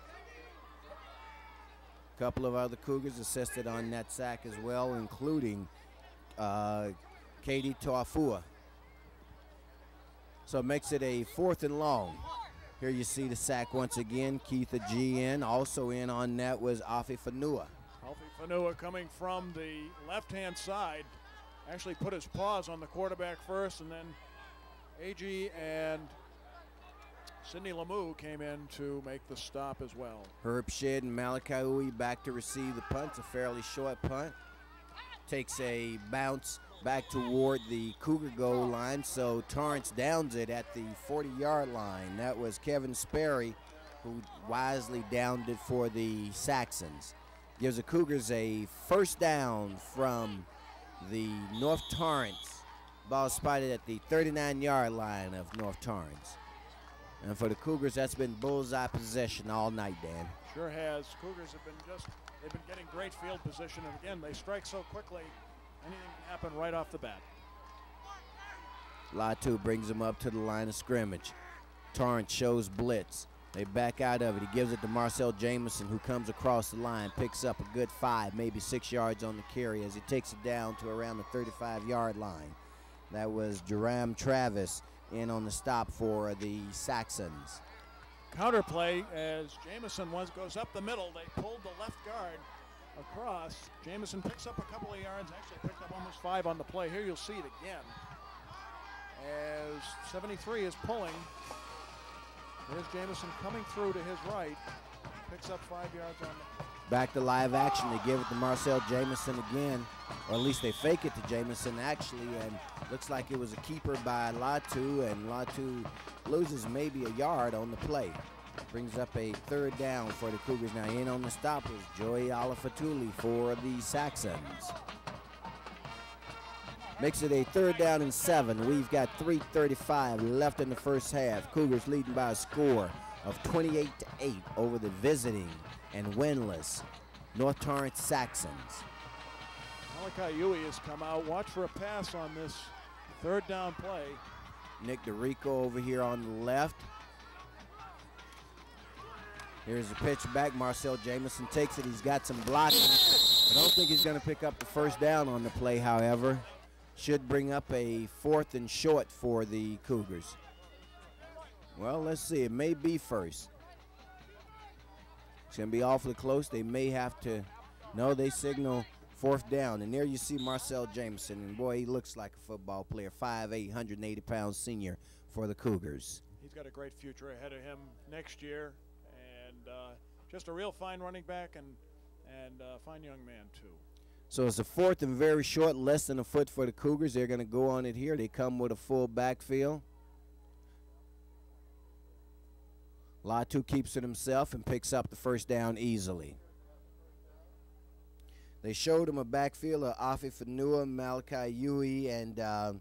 A couple of other Cougars assisted on that sack as well, including Katie Toafua. So it makes it a 4th and long. Here you see the sack once again. Keith G in. Also in on that was Afi Fanua. Afi Fanua coming from the left-hand side. Actually put his paws on the quarterback first, and then AG and Sidney Lemieux came in to make the stop as well. Herb Shedd and Malachi Uwe back to receive the punt. It's a fairly short punt. Takes a bounce back toward the Cougar goal line, so Torrance downs it at the 40-yard line. That was Kevin Sperry who wisely downed it for the Saxons. Gives the Cougars a first down from the North Torrance. Ball spotted at the 39-yard line of North Torrance. And for the Cougars, that's been bullseye possession all night, Dan. Sure has. Cougars have been they've been getting great field position, and again, they strike so quickly, anything can happen right off the bat. Latu brings him up to the line of scrimmage. Torrance shows blitz. They back out of it. He gives it to Marcel Jameson, who comes across the line, picks up a good 5, maybe 6 yards on the carry as he takes it down to around the 35-yard line. That was Jerram Travis in on the stop for the Saxons. Counterplay as Jameson goes up the middle. They pulled the left guard across. Jameson picks up a couple of yards, actually picked up almost 5 on the play. Here you'll see it again as 73 is pulling. Here's Jameson coming through to his right. Picks up 5 yards on the... Back to live action. They give it to Marcel Jameson again, or at least they fake it to Jameson actually, and looks like it was a keeper by Latu, and Latu loses maybe a yard on the play. Brings up a 3rd down for the Cougars. Now in on the stop was Joey Alafatuli for the Saxons. Makes it a 3rd down and 7. We've got 3:35 left in the first half. Cougars leading by a score of 28-8 over the visiting and winless North Torrance Saxons. Malachi Uwe has come out. Watch for a pass on this 3rd down play. Nick DeRico over here on the left. Here's the pitch back. Marcel Jameson takes it. He's got some blocking. I don't think he's going to pick up the 1st down on the play, however. Should bring up a 4th and short for the Cougars. Well, let's see. It may be 1st. It's going to be awfully close. They may have to. No, they signal 4th down. And there you see Marcel Jameson. And, boy, he looks like a football player. 5'8", 180-pound senior for the Cougars. He's got a great future ahead of him next year. And just a real fine running back and a fine young man, too. So it's a 4th and very short, less than a foot for the Cougars. They're going to go on it here. They come with a full backfield. Latu keeps it himself and picks up the 1st down easily. They showed him a backfield of Afi Fanua, Malachi Uwe, and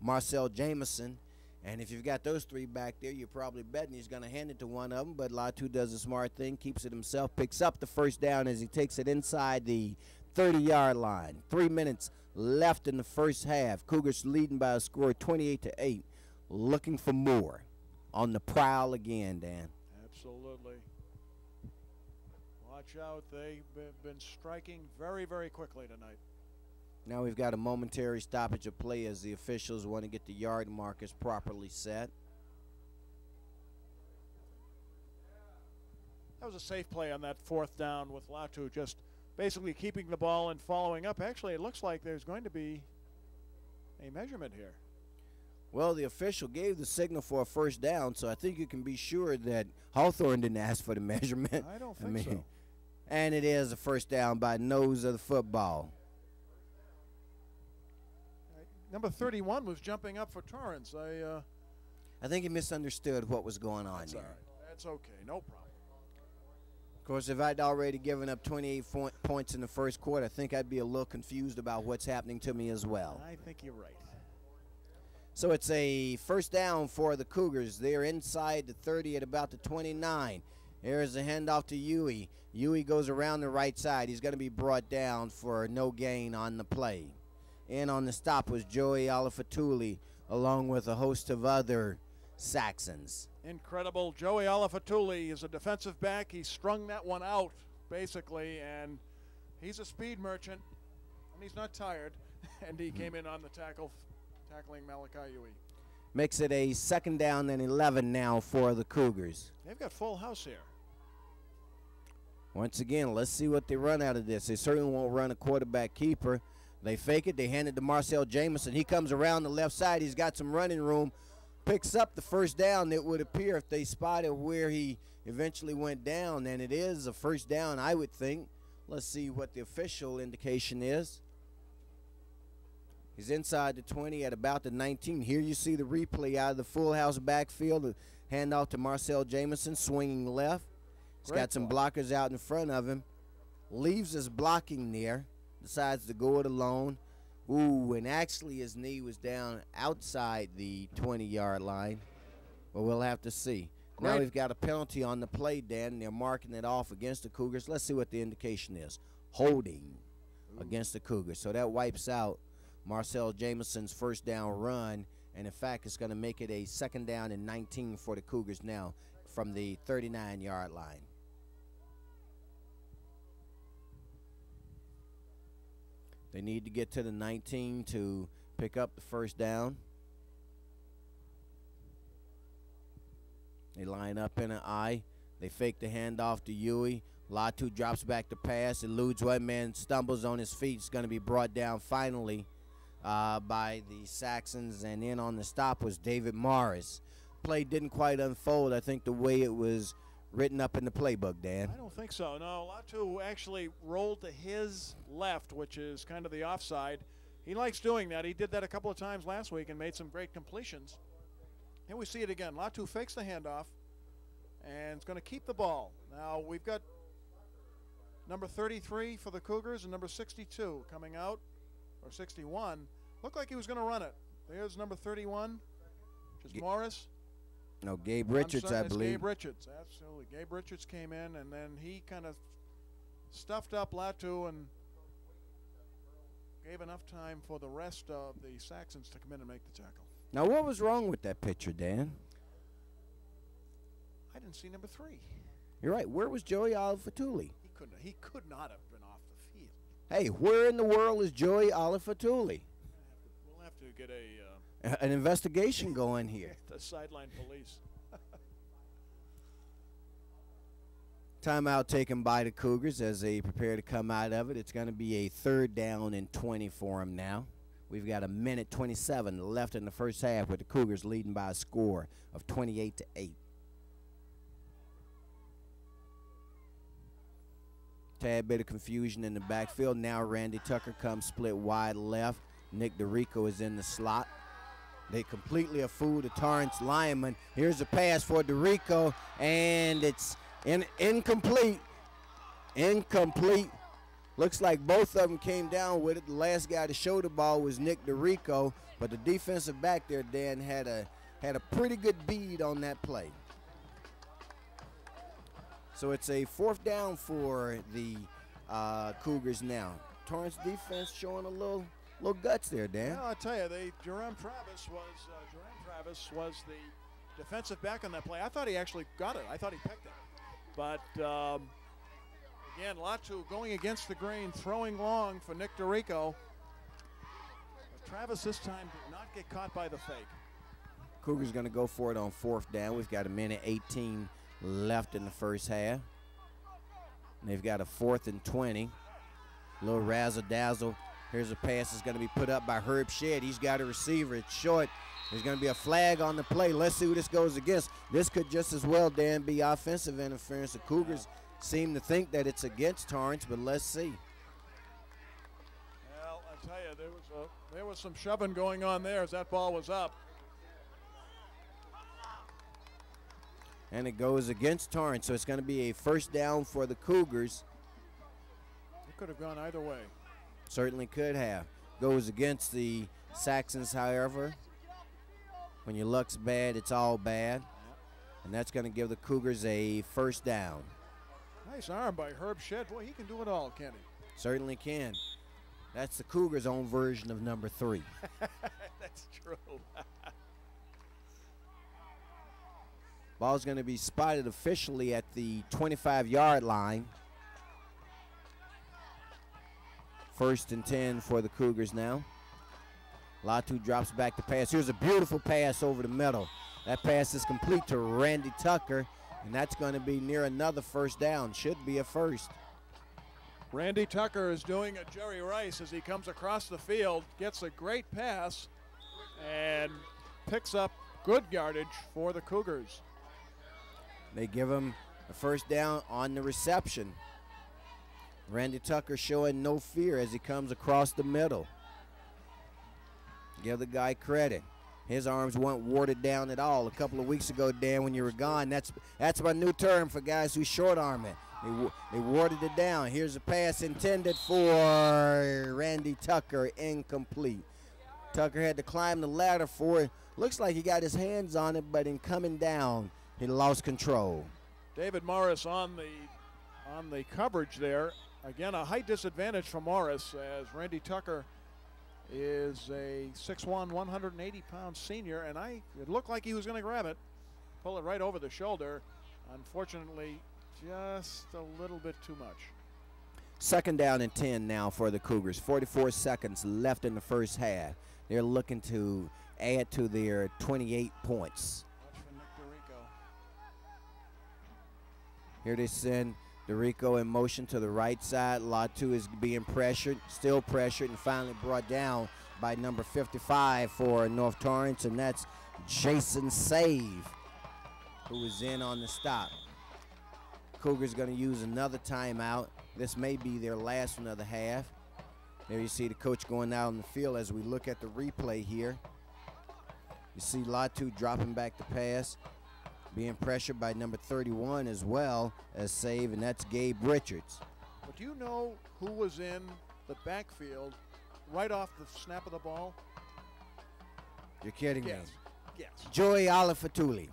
Marcel Jameson. And if you've got those 3 back there, you're probably betting he's going to hand it to one of them. But Latu does a smart thing, keeps it himself, picks up the 1st down as he takes it inside the 30-yard line. 3 minutes left in the first half. Cougars leading by a score of 28-8. Looking for more. On the prowl again, Dan. Absolutely. Watch out. They've been striking very, very quickly tonight. Now we've got a momentary stoppage of play as the officials want to get the yard markers properly set. That was a safe play on that 4th down with Latu just basically keeping the ball and following up. Actually, it looks like there's going to be a measurement here. Well, the official gave the signal for a 1st down, so I think you can be sure that Hawthorne didn't ask for the measurement. I don't think so. And it is a 1st down by nose of the football. Number 31 was jumping up for Torrance. I think he misunderstood what was going on there. All right. That's okay. No problem. Of course, if I'd already given up 28 points in the 1st quarter, I think I'd be a little confused about what's happening to me as well. I think you're right. So it's a 1st down for the Cougars. They're inside the 30 at about the 29. Here's the handoff to Uwe. Uwe goes around the right side. He's going to be brought down for no gain on the play. In on the stop was Joey Olifatuli, along with a host of other Saxons. Incredible. Joey Olifatuli is a defensive back. He strung that one out, basically, and he's a speed merchant, and he's not tired. And he came in on the tackling Malachi Yui. Makes it a 2nd down and 11 now for the Cougars. They've got full house here. Once again, let's see what they run out of this. They certainly won't run a quarterback keeper. They fake it. They hand it to Marcel Jamison. He comes around the left side. He's got some running room. Picks up the 1st down, it would appear, if they spotted where he eventually went down. And it is a 1st down, I would think. Let's see what the official indication is. He's inside the 20 at about the 19. Here you see the replay out of the full house backfield. The handoff to Marcel Jamison, swinging left. He's got some blockers out in front of him. Leaves his blocking there. Decides to go it alone. Ooh, and actually his knee was down outside the 20-yard line. But we'll have to see. Now we've got a penalty on the play, Dan, and they're marking it off against the Cougars. Let's see what the indication is. Holding against the Cougars. So that wipes out Marcel Jamison's 1st down run. And, in fact, it's going to make it a 2nd down and 19 for the Cougars now from the 39-yard line. They need to get to the 19 to pick up the 1st down. They line up in an I. They fake the handoff to Yui. Latu drops back to pass. Eludes one man, stumbles on his feet. It's going to be brought down finally by the Saxons. And in on the stop was David Morris. Play didn't quite unfold, I think, the way it was written up in the playbook, Dan. I don't think so. No, Latu actually rolled to his left, which is kind of the offside. He likes doing that. He did that a couple of times last week and made some great completions. Here we see it again. Latu fakes the handoff and is going to keep the ball. Now we've got number 33 for the Cougars and number 62 coming out, or 61. Looked like he was going to run it. There's number 31, which is Morris. No, Gabe Richards, I believe. Gabe Richards, absolutely. Gabe Richards came in, and then he kind of stuffed up Latu and gave enough time for the rest of the Saxons to come in and make the tackle. Now, what was wrong with that picture, Dan? I didn't see number 3. You're right. Where was Joey Olifatuli? He could not have been off the field. Hey, where in the world is Joey Olifatuli? We'll have to get an investigation going here. The sideline police. Timeout taken by the Cougars as they prepare to come out of it. It's going to be a 3rd down and 20 for them now. We've got 1:27 left in the first half with the Cougars leading by a score of 28-8. Tad bit of confusion in the backfield. Now Randy Tucker comes split wide left. Nick DeRico is in the slot. They completely a fool to Torrance lineman. Here's a pass for DeRico, and it's incomplete. Incomplete. Looks like both of them came down with it. The last guy to show the ball was Nick DeRico, but the defensive back there, Dan, had a pretty good bead on that play. So it's a 4th down for the Cougars now. Torrance defense showing a little guts there, Dan. Yeah, I'll tell you, Jerome Travis was the defensive back on that play. I thought he actually got it. I thought he picked it. But, again, Latu going against the grain, throwing long for Nick DeRico. But Travis this time did not get caught by the fake. Cougars going to go for it on 4th down. We've got 1:18 left in the first half. And they've got a 4th and 20. Little razzle-dazzle. Here's a pass that's going to be put up by Herb Shedd. He's got a receiver. It's short. There's going to be a flag on the play. Let's see who this goes against. This could just as well, Dan, be offensive interference. The Cougars seem to think that it's against Torrance, but let's see. Well, I tell you, there was some shoving going on there as that ball was up. And it goes against Torrance, so it's going to be a 1st down for the Cougars. It could have gone either way. Certainly could have. Goes against the Saxons, however. When your luck's bad, it's all bad. And that's going to give the Cougars a 1st down. Nice arm by Herb Shedd. Boy, he can do it all, can't he? Certainly can. That's the Cougars' own version of number 3. That's true. Ball's going to be spotted officially at the 25-yard line. 1st and 10 for the Cougars now. Latu drops back the pass. Here's a beautiful pass over the middle. That pass is complete to Randy Tucker, and that's going to be near another first down. Should be a first. Randy Tucker is doing a Jerry Rice as he comes across the field, gets a great pass, and picks up good yardage for the Cougars. They give him a first down on the reception. Randy Tucker showing no fear as he comes across the middle. Give the guy credit. His arms weren't warded down at all. A couple of weeks ago, Dan, when you were gone, that's my new term for guys who short arm it. They warded it down. Here's a pass intended for Randy Tucker, incomplete. Tucker had to climb the ladder for it. Looks like he got his hands on it, but in coming down, he lost control. David Morris on the coverage there. Again, a height disadvantage for Morris as Randy Tucker is a 6'1", 180-pound senior, and it looked like he was going to grab it, pull it right over the shoulder. Unfortunately, just a little bit too much. 2nd down and 10 now for the Cougars. 44 seconds left in the first half. They're looking to add to their 28 points. Watch for Nick DeRico. Here they send DeRico in motion to the right side. Latu is being pressured, still pressured, and finally brought down by number 55 for North Torrance, and that's Jason Save, who was in on the stop. Cougars going to use another timeout. This may be their last one of the half. There you see the coach going out on the field as we look at the replay here. You see Latu dropping back the pass, being pressured by number 31 as well as Save, and that's Gabe Richards. But do you know who was in the backfield right off the snap of the ball? You're kidding me. Yes. Joey Alifatuli.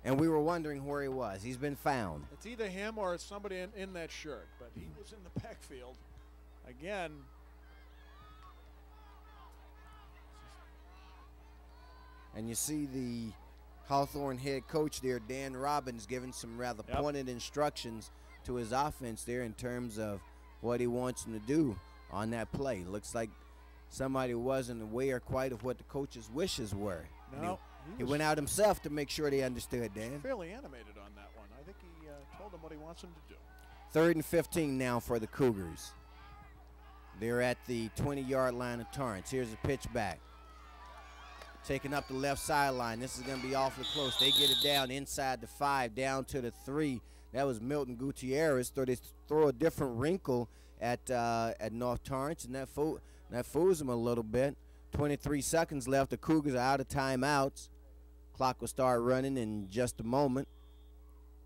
And we were wondering where he was. He's been found. It's either him or it's somebody in that shirt, but he was in the backfield. Again, and you see the Hawthorne head coach there, Dan Robbins, giving some rather pointed instructions to his offense there in terms of what he wants them to do on that play. Looks like somebody wasn't aware quite of what the coach's wishes were. No, he went out himself to make sure they understood, Dan. Fairly animated on that one. I think he told them what he wants them to do. 3rd and 15 now for the Cougars. They're at the 20-yard line of Torrance. Here's a pitch back. Taking up the left sideline. This is going to be awfully close. They get it down inside the 5, down to the 3. That was Milton Gutierrez. So they throw a different wrinkle at North Torrance, and that fools them a little bit. 23 seconds left. The Cougars are out of timeouts. Clock will start running in just a moment.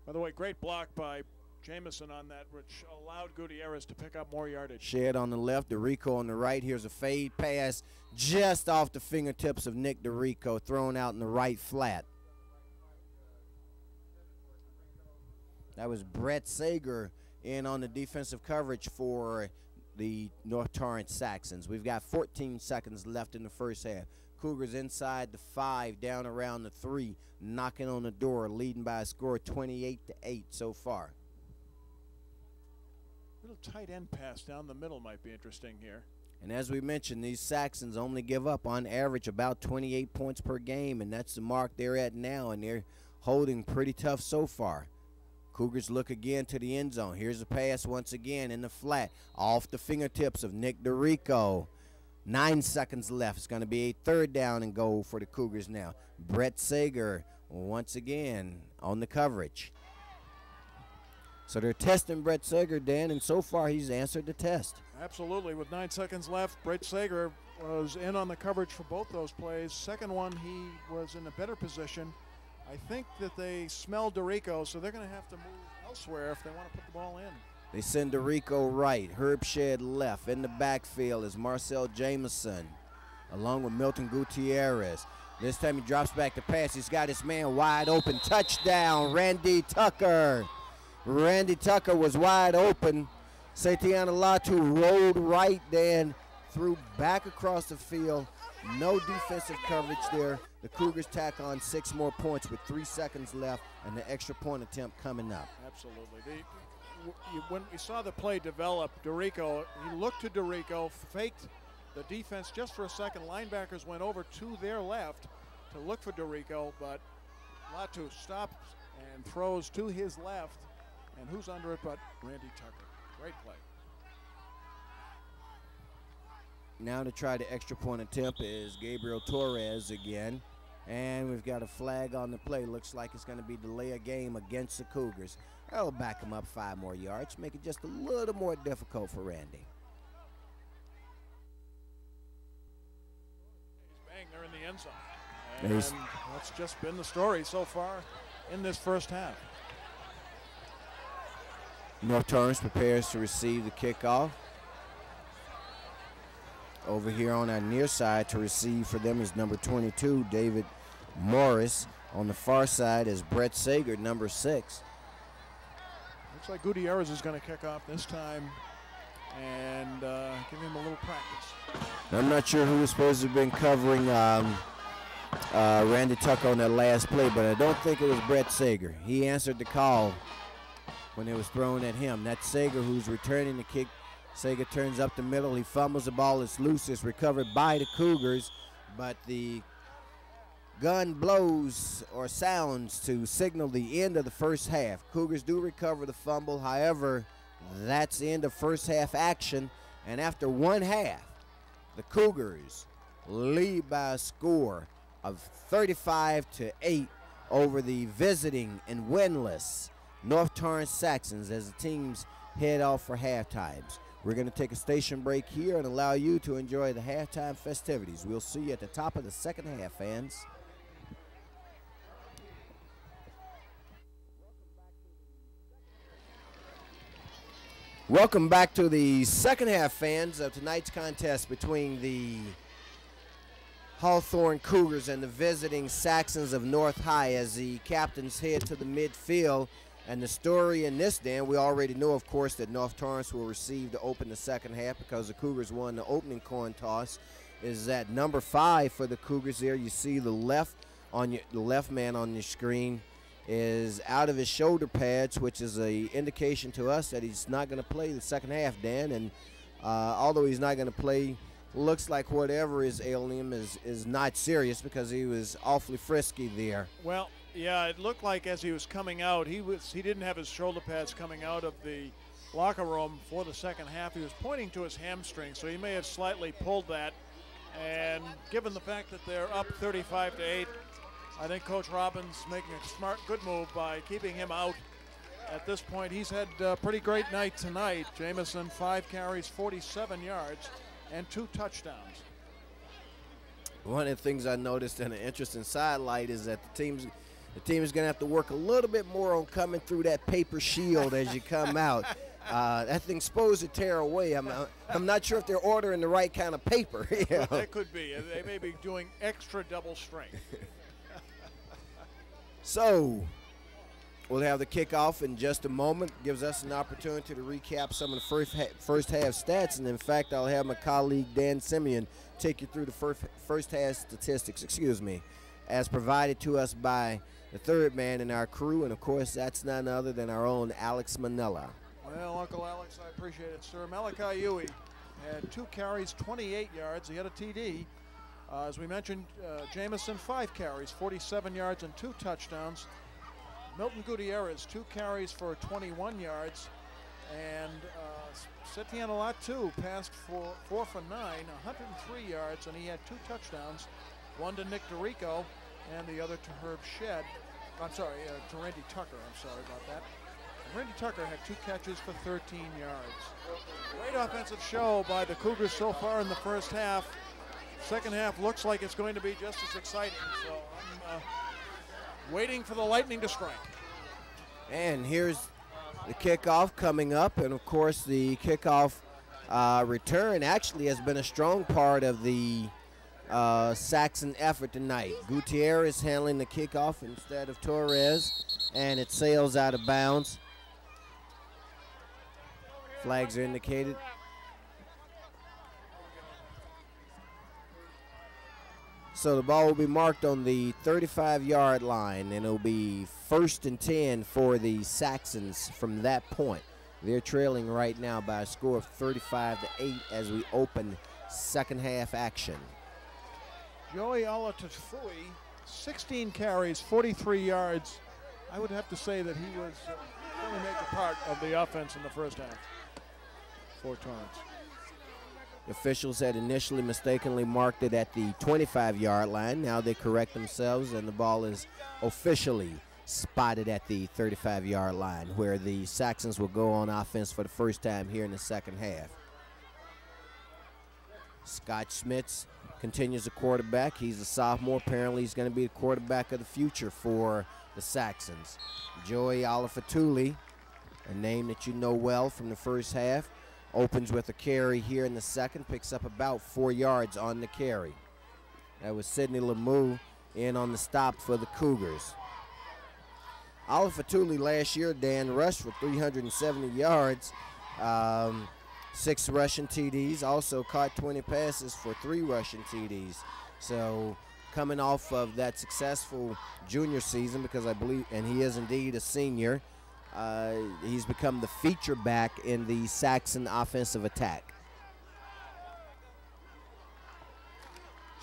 By the way, great block by Jamison on that, which allowed Gutierrez to pick up more yardage. Shed on the left, DeRico on the right. Here's a fade pass just off the fingertips of Nick DeRico, thrown out in the right flat. That was Brett Sager in on the defensive coverage for the North Torrance Saxons. We've got 14 seconds left in the first half. Cougars inside the 5, down around the 3, knocking on the door, leading by a score 28-8 so far. Little tight end pass down the middle might be interesting here. And as we mentioned, these Saxons only give up on average about 28 points per game, and that's the mark they're at now, and they're holding pretty tough so far. Cougars look again to the end zone. Here's a pass once again in the flat, off the fingertips of Nick DeRico. 9 seconds left. It's going to be a 3rd down and goal for the Cougars now. Brett Sager once again on the coverage. So they're testing Brett Sager, Dan, and so far he's answered the test. Absolutely. With 9 seconds left, Brett Sager was in on the coverage for both those plays. Second one, he was in a better position. I think that they smell DeRico, so they're going to have to move elsewhere if they want to put the ball in. They send DeRico right, Herb Shedd left. In the backfield is Marcel Jameson, along with Milton Gutierrez. This time he drops back the pass. He's got his man wide open. Touchdown, Randy Tucker. Randy Tucker was wide open. Satiana Latu rolled right then, threw back across the field. No defensive coverage there. The Cougars tack on 6 more points with 3 seconds left and the extra point attempt coming up. Absolutely. When we saw the play develop, Dorico, he looked to Dorico, faked the defense just for a second. Linebackers went over to their left to look for Dorico, but Latu stops and throws to his left. And who's under it but Randy Tucker. Great play. Now to try the extra point attempt is Gabriel Torrance again. And we've got a flag on the play. Looks like it's going to be delay a game against the Cougars. That'll back him up 5 more yards, make it just a little more difficult for Randy. He's bang, they're in the end zone. And that's just been the story so far in this first half. North Torrance prepares to receive the kickoff. Over here on our near side to receive for them is number 22, David Morris. On the far side is Brett Sager, number 6. Looks like Gutierrez is going to kick off this time and give him a little practice. I'm not sure who was supposed to have been covering Randy Tucker on that last play, but I don't think it was Brett Sager. He answered the call when it was thrown at him. That's Sager who's returning the kick. Sager turns up the middle. He fumbles the ball. It's loose. It's recovered by the Cougars, but the gun blows or sounds to signal the end of the first half. Cougars do recover the fumble. However, that's the end of first half action. And after 1 half, the Cougars lead by a score of 35-8 over the visiting and winless North Torrance Saxons as the teams head off for halftimes. We're going to take a station break here and allow you to enjoy the halftime festivities. We'll see you at the top of the second half, fans. Welcome back to the second half, fans, of tonight's contest between the Hawthorne Cougars and the visiting Saxons of North High as the captains head to the midfield. And the story in this, Dan, we already know, of course, that North Torrance will receive to open the second half because the Cougars won the opening coin toss. Is that number 5 for the Cougars there? You see the left man on your screen is out of his shoulder pads, which is an indication to us that he's not going to play the second half, Dan. And although he's not going to play, looks like whatever is ailing him is not serious because he was awfully frisky there. Well, yeah, it looked like as he was coming out, he didn't have his shoulder pads coming out of the locker room for the second half. He was pointing to his hamstring, so he may have slightly pulled that. And given the fact that they're up 35-8, I think Coach Robbins making a good move by keeping him out at this point. He's had a pretty great night tonight. Jamison, 5 carries, 47 yards, and 2 touchdowns. One of the things I noticed in an interesting sidelight is that the team is going to have to work a little bit more on coming through that paper shield as you come out. That thing's supposed to tear away. I'm not sure if they're ordering the right kind of paper. You know? That could be. They may be doing extra double strength. So we'll have the kickoff in just a moment. Gives us an opportunity to recap some of the first half stats. And, in fact, I'll have my colleague Dan Simeon take you through the first half statistics, as provided to us by the third man in our crew. And, of course, that's none other than our own Alex Manella. Well, Uncle Alex, I appreciate it, sir. Malachi Uwe had 2 carries, 28 yards. He had a TD. As we mentioned, Jamison, 5 carries, 47 yards and 2 touchdowns. Milton Gutierrez, 2 carries for 21 yards. And Setiana Latu passed for 4 for 9, 103 yards, and he had 2 touchdowns. One to Nick DeRico and the other to Herb Shedd. To Randy Tucker. I'm sorry about that. And Randy Tucker had 2 catches for 13 yards. Great offensive show by the Cougars so far in the first half. Second half looks like it's going to be just as exciting. So I'm waiting for the lightning to strike. And here's the kickoff coming up. And, of course, the kickoff return actually has been a strong part of the Saxon effort tonight. Gutierrez handling the kickoff instead of Torres, and it sails out of bounds. Flags are indicated. So the ball will be marked on the 35-yard line, and it'll be 1st and 10 for the Saxons from that point. They're trailing right now by a score of 35-8 as we open second half action. Joey Alatafui, 16 carries, 43 yards. I would have to say that he was really major part of the offense in the first half for Torrance. Officials had initially mistakenly marked it at the 25-yard line. Now they correct themselves, and the ball is officially spotted at the 35-yard line, where the Saxons will go on offense for the first time here in the second half. Scott Schmitz continues the quarterback. He's a sophomore. Apparently he's going to be the quarterback of the future for the Saxons. Joey Olifatuli, a name that you know well from the first half, opens with a carry here in the second, picks up about 4 yards on the carry. That was Sidney Lemieux in on the stop for the Cougars. Olifatuli last year, Dan, rushed for 370 yards, 6 rushing TDs, also caught 20 passes for 3 rushing TDs. So coming off of that successful junior season, because I believe, and he is indeed a senior, he's become the feature back in the Saxon offensive attack.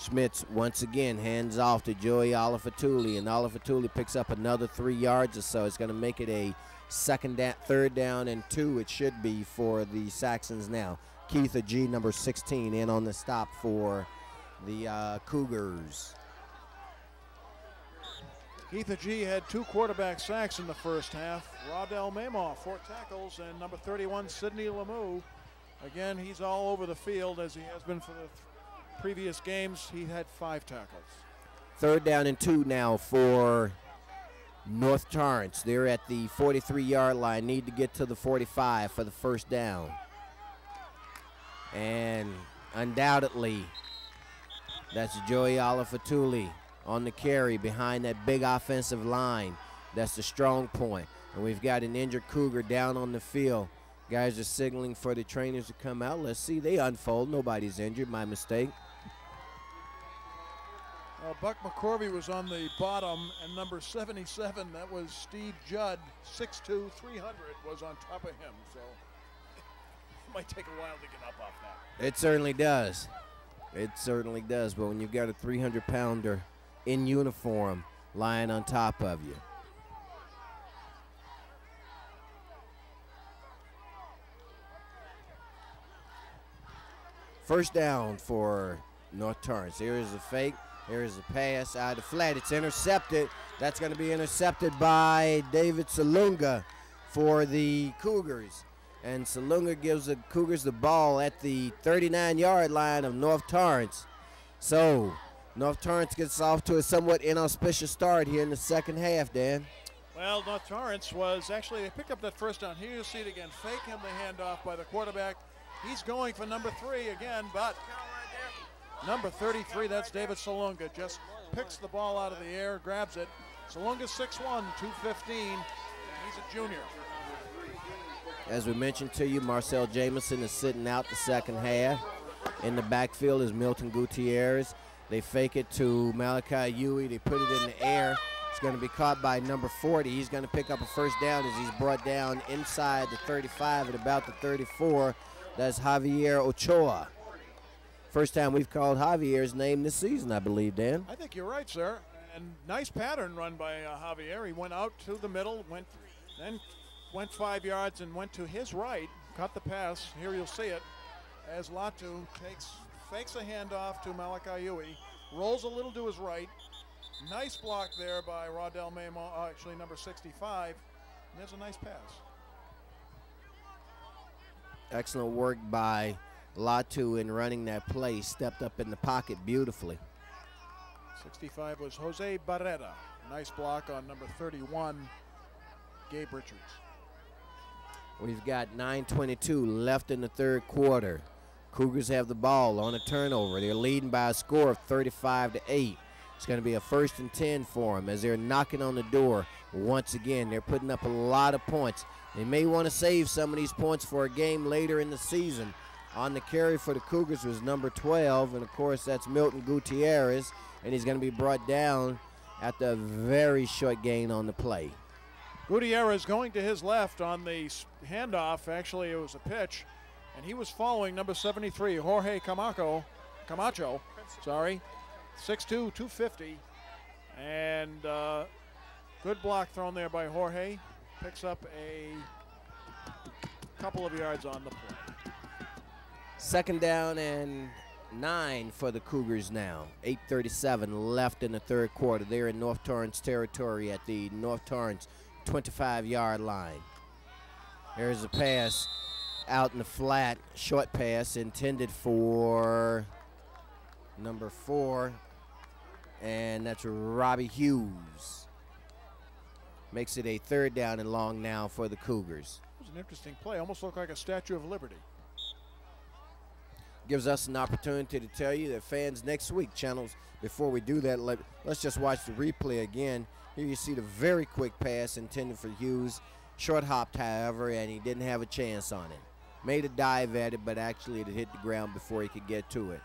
Schmitz once again hands off to Joey Olifatuli, and Olifatuli picks up another 3 yards or so. It's going to make it a third down and 2 it should be for the Saxons now. Keith G, number 16, in on the stop for the Cougars. Keith G had 2 quarterback sacks in the first half. Rodell Mamaw, 4 tackles, and number 31, Sidney Lemieux. Again, he's all over the field as he has been for the previous games. He had 5 tackles. Third down and 2 now for North Torrance. They're at the 43-yard line, need to get to the 45 for the first down. And undoubtedly, that's Joey Olifatuli on the carry behind that big offensive line. That's the strong point. And we've got an injured Cougar down on the field. Guys are signaling for the trainers to come out. Let's see, they unfold. Nobody's injured, my mistake. Buck McCorvey was on the bottom, and number 77, that was Steve Judd, 6'2", 300, was on top of him. So it might take a while to get up off that. It certainly does. It certainly does. But when you've got a 300-pounder in uniform lying on top of you. First down for North Torrance. Here is a fake. Here is a pass out of the flat. It's intercepted. That's going to be intercepted by David Salunga for the Cougars. And Salunga gives the Cougars the ball at the 39-yard line of North Torrance. So North Torrance gets off to a somewhat inauspicious start here in the second half, Dan. Well, North Torrance was actually, they picked up that first down. Here you see it again. Fake him the handoff by the quarterback. He's going for number 3 again, but number 33, that's David Salunga, just picks the ball out of the air, grabs it. Salunga's 6'1", 215, and he's a junior. As we mentioned to you, Marcel Jamison is sitting out the second half. In the backfield is Milton Gutierrez. They fake it to Malachi Huey. They put it in the air. It's going to be caught by number 40. He's going to pick up a first down as he's brought down inside the 35 at about the 34. That's Javier Ochoa. First time we've called Javier's name this season, I believe, Dan. I think you're right, sir. And nice pattern run by Javier. He went out to the middle, then went 5 yards and went to his right, caught the pass. Here you'll see it as Latu fakes a handoff to Malachi Huey, rolls a little to his right. Nice block there by Rodell Mamaw, actually number 65. And there's a nice pass. Excellent work by Latu in running that play. Stepped up in the pocket beautifully. 65 was Jose Barrera. Nice block on number 31, Gabe Richards. We've got 9:22 left in the third quarter. Cougars have the ball on a turnover. They're leading by a score of 35-8. It's going to be a 1st and 10 for them as they're knocking on the door once again. They're putting up a lot of points. They may want to save some of these points for a game later in the season, On the carry for the Cougars was number 12, and of course that's Milton Gutierrez, and he's going to be brought down after a very short gain on the play. Gutierrez going to his left on the handoff. Actually, it was a pitch, and he was following number 73, Jorge Camacho, 6'2", 250, and good block thrown there by Jorge. Picks up a couple of yards on the play. 2nd down and 9 for the Cougars now. 8:37 left in the 3rd quarter. They're in North Torrance territory at the North Torrance 25-yard line. There's a pass out in the flat, short pass intended for number 4, and that's Robbie Hughes. Makes it a 3rd down and long now for the Cougars. It was an interesting play, almost looked like a Statue of Liberty. Gives us an opportunity to tell you that fans next week, channels, before we do that, let's just watch the replay again. Here you see the very quick pass intended for Hughes. Short hopped, however, and he didn't have a chance on it. Made a dive at it, but actually it hit the ground before he could get to it.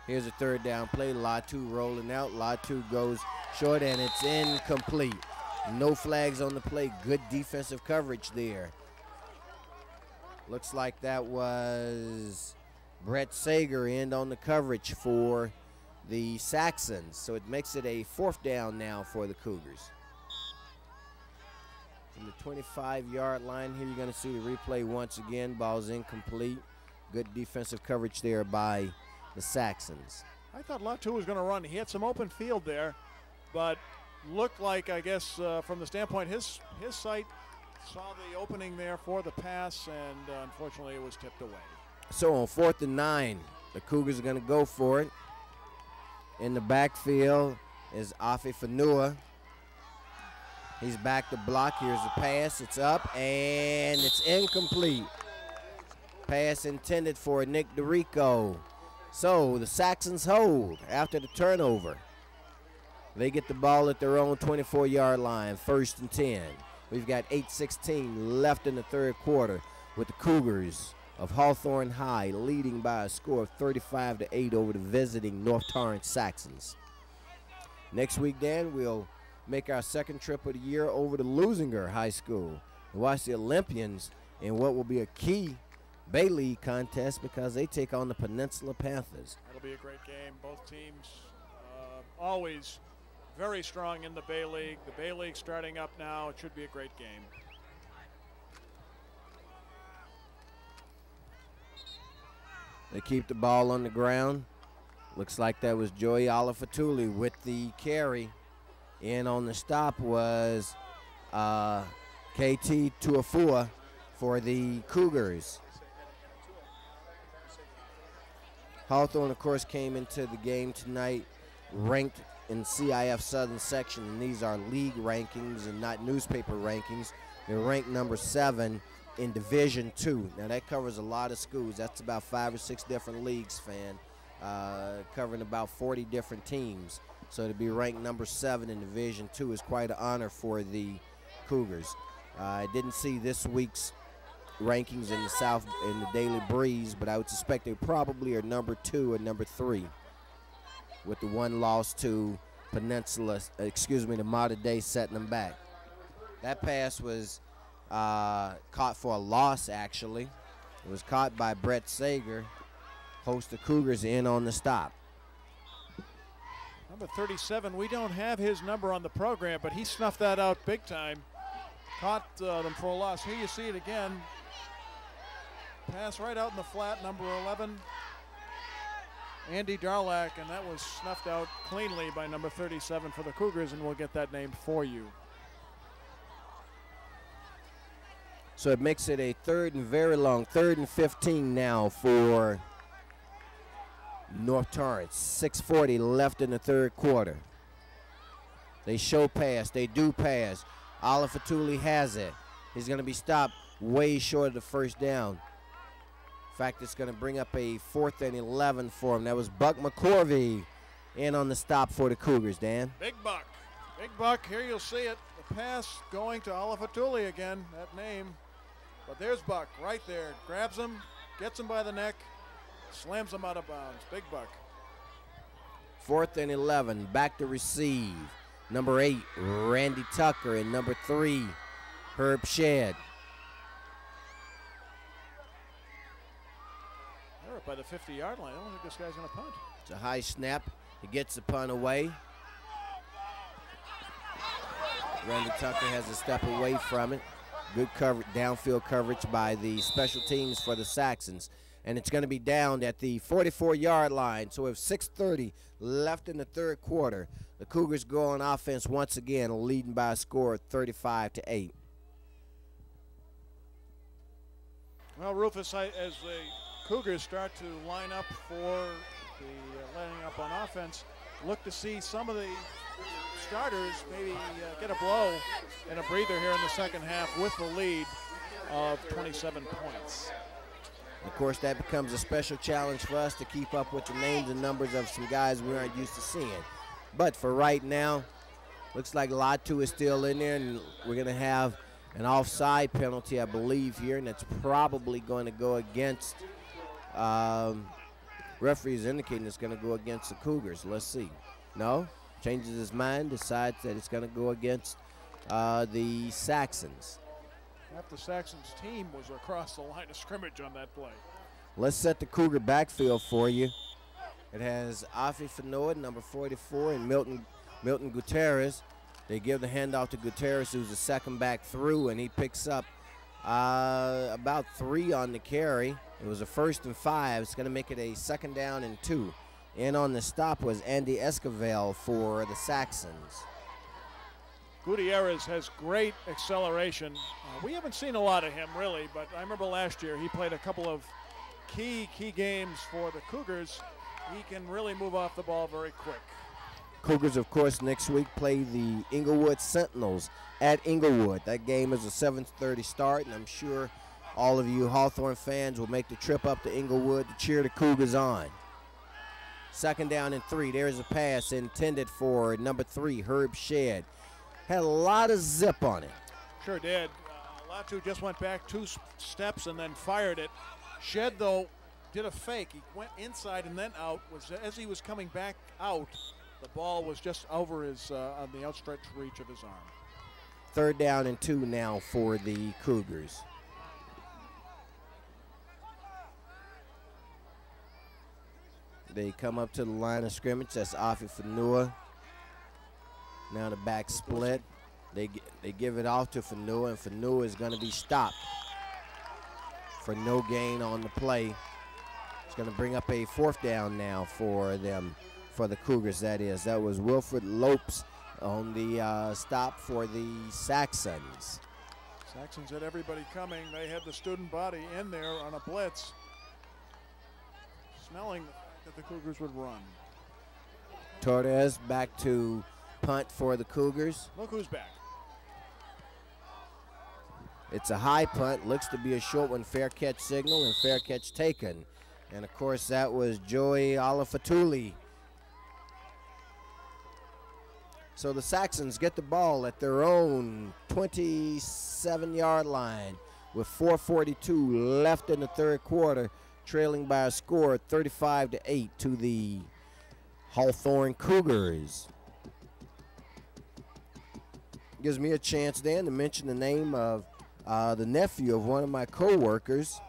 Here's a 3rd down play. Latu rolling out. Latu goes short, and it's incomplete. No flags on the play. Good defensive coverage there. Looks like that was Brett Sager in on the coverage for the Saxons. So it makes it a 4th down now for the Cougars. From the 25-yard line here, you're going to see the replay once again. Ball's incomplete. Good defensive coverage there by the Saxons. I thought Latu was going to run. He had some open field there, but looked like, I guess, from the standpoint, his sight saw the opening there for the pass, and unfortunately it was tipped away. So on 4th and 9, the Cougars are going to go for it. In the backfield is Afi Fanua. He's back to block. Here's the pass. It's up, and it's incomplete. Pass intended for Nick DeRico. So the Saxons hold after the turnover. They get the ball at their own 24-yard line, 1st and 10. We've got 8:16 left in the 3rd quarter with the Cougars of Hawthorne High leading by a score of 35-8 over the visiting North Torrance Saxons. Next week, Dan, we'll make our 2nd trip of the year over to Lusinger High School and watch the Olympians in what will be a key Bay League contest because they take on the Peninsula Panthers. It'll be a great game. Both teams always very strong in the Bay League. The Bay League starting up now. It should be a great game. They keep the ball on the ground. Looks like that was Joey Olifatuli with the carry. In on the stop was KT Tuafua for the Cougars. Hawthorne, of course, came into the game tonight ranked in CIF Southern Section, and these are league rankings and not newspaper rankings. They're ranked number 7 in Division II. Now that covers a lot of schools. That's about 5 or 6 different leagues, covering about 40 different teams. So to be ranked number 7 in Division II is quite an honor for the Cougars. I didn't see this week's rankings in the South in the Daily Breeze, but I would suspect they probably are number 2 or number 3, with the one loss to the Mater Dei setting them back. That pass was caught for a loss, actually. It was caught by Brett Sager. Host the Cougars in on the stop. Number 37, we don't have his number on the program, but he snuffed that out big time. Caught them for a loss. Here you see it again. Pass right out in the flat, number 11. Andy Darlak, and that was snuffed out cleanly by number 37 for the Cougars, and we'll get that named for you. So it makes it a 3rd and very long, 3rd and 15 now for North Torrance. 6:40 left in the 3rd quarter. They show pass. They do pass. Olifatuli has it. He's going to be stopped way short of the 1st down. In fact, it's going to bring up a 4th and 11 for him. That was Buck McCorvey in on the stop for the Cougars, Dan. Big Buck. Big Buck. Here you'll see it. The pass going to Olifatuli again. That name But there's Buck right there. Grabs him, gets him by the neck, slams him out of bounds. Big Buck. 4th and 11, back to receive. Number 8, Randy Tucker, and number 3, Herb Shedd. They're up by the 50-yard line. I don't think this guy's going to punt. It's a high snap. He gets the punt away. Randy Tucker has to step away from it. Good cover, downfield coverage by the special teams for the Saxons. And it's going to be down at the 44-yard line. So we have 6:30 left in the third quarter. The Cougars go on offense once again, leading by a score of 35-8. Well, Rufus, as the Cougars start to line up for the lining up on offense, look to see some of the starters maybe get a blow and a breather here in the second half with the lead of 27 points. Of course, that becomes a special challenge for us to keep up with the names and numbers of some guys we aren't used to seeing. But for right now, looks like Latu is still in there, and we're going to have an offside penalty, I believe, here, and it's probably going to go against referee is indicating it's going to go against the Cougars. Let's see. No, changes his mind, decides that it's going to go against the Saxons. Half the Saxons team was across the line of scrimmage on that play. Let's set the Cougar backfield for you. It has Afi Fanoa, number 44, and Milton Gutierrez. They give the handoff to Gutierrez, who's the second back through, and he picks up about 3 on the carry. It was a 1st and 5. It's going to make it a 2nd down and 2. And on the stop was Andy Esquivel for the Saxons. Gutierrez has great acceleration. We haven't seen a lot of him, really, but I remember last year he played a couple of key games for the Cougars. He can really move off the ball very quick. Cougars, of course, next week play the Inglewood Sentinels at Inglewood. That game is a 7:30 start, and I'm sure all of you Hawthorne fans will make the trip up to Inglewood to cheer the Cougars on. 2nd down and 3. There's a pass intended for number 3, Herb Shedd. Had a lot of zip on it. Sure did. Latu just went back 2 steps and then fired it. Shedd, though, did a fake. He went inside and then out. As he was coming back out, the ball was just over his on the outstretched reach of his arm. 3rd down and 2 now for the Cougars. They come up to the line of scrimmage. That's Afi Fanua. Now the back split. They give it off to Fanua, and Fanua is going to be stopped for no gain on the play. It's going to bring up a 4th down now for them, for the Cougars, that is. That was Wilfred Lopes on the stop for the Saxons. Saxons had everybody coming. They had the student body in there on a blitz, smelling that the Cougars would run. Torrance back to punt for the Cougars. Look who's back. It's a high punt, looks to be a short one. Fair catch signal and fair catch taken. And of course that was Joey Alafatuli. So the Saxons get the ball at their own 27-yard line with 4:42 left in the third quarter, trailing by a score of 35-8 to the Hawthorne Cougars. Gives me a chance then to mention the name of the nephew of one of my co-workers.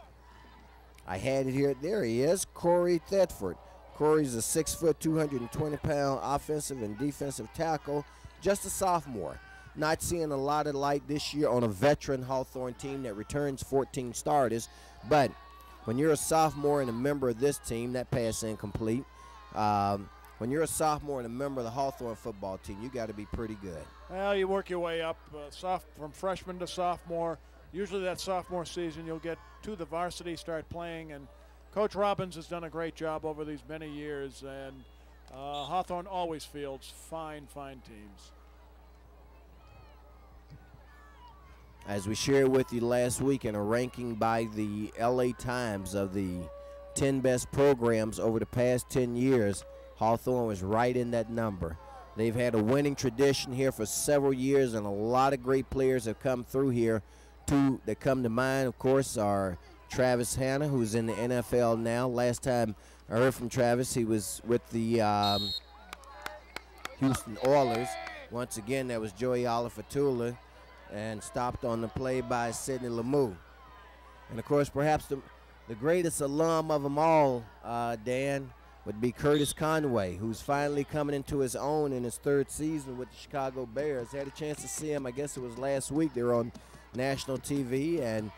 I had it here. There he is, Corey Thetford. Corey's a 6', 220-pound offensive and defensive tackle, just a sophomore. Not seeing a lot of light this year on a veteran Hawthorne team that returns 14 starters. But when you're a sophomore and a member of this team, that pass incomplete. When you're a sophomore and a member of the Hawthorne football team, you got to be pretty good. Well, you work your way up from freshman to sophomore. Usually that sophomore season you'll get to the varsity, start playing, and Coach Robbins has done a great job over these many years, and Hawthorne always fields fine teams. As we shared with you last week in a ranking by the LA Times of the 10 best programs over the past 10 years, Hawthorne was right in that number. They've had a winning tradition here for several years, and a lot of great players have come through here two that come to mind, of course, are Travis Hanna, who's in the NFL now. Last time I heard from Travis, he was with the Houston Oilers. Once again, that was Joey Olifatula, and stopped on the play by Sidney Lemieux. And, of course, perhaps the greatest alum of them all, Dan, would be Curtis Conway, who's finally coming into his own in his third season with the Chicago Bears. Had a chance to see him, I guess it was last week. They were on national TV, and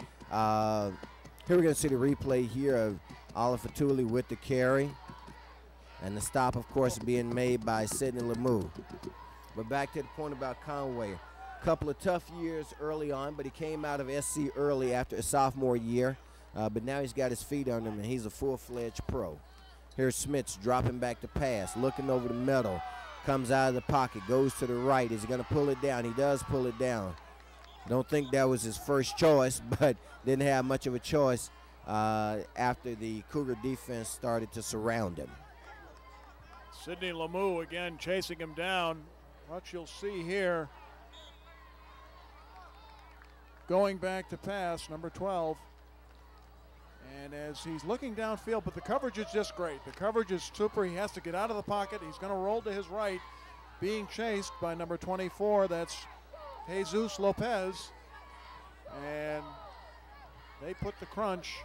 here we're going to see the replay here of Olifatula with the carry. And the stop, of course, being made by Sidney Lemieux. But back to the point about Conway. A couple of tough years early on, but he came out of SC early after his sophomore year. But now he's got his feet under him, and he's a full-fledged pro. Here's Smits dropping back to pass, looking over the middle, comes out of the pocket, goes to the right. Is he going to pull it down? He does pull it down. Don't think that was his first choice, but didn't have much of a choice after the Cougar defense started to surround him. Sidney Lemieux again chasing him down. What you'll see here, going back to pass, number 12. And as he's looking downfield, but the coverage is just great. The coverage is super. He has to get out of the pocket. He's going to roll to his right, being chased by number 24. That's Jesus Lopez. And they put the crunch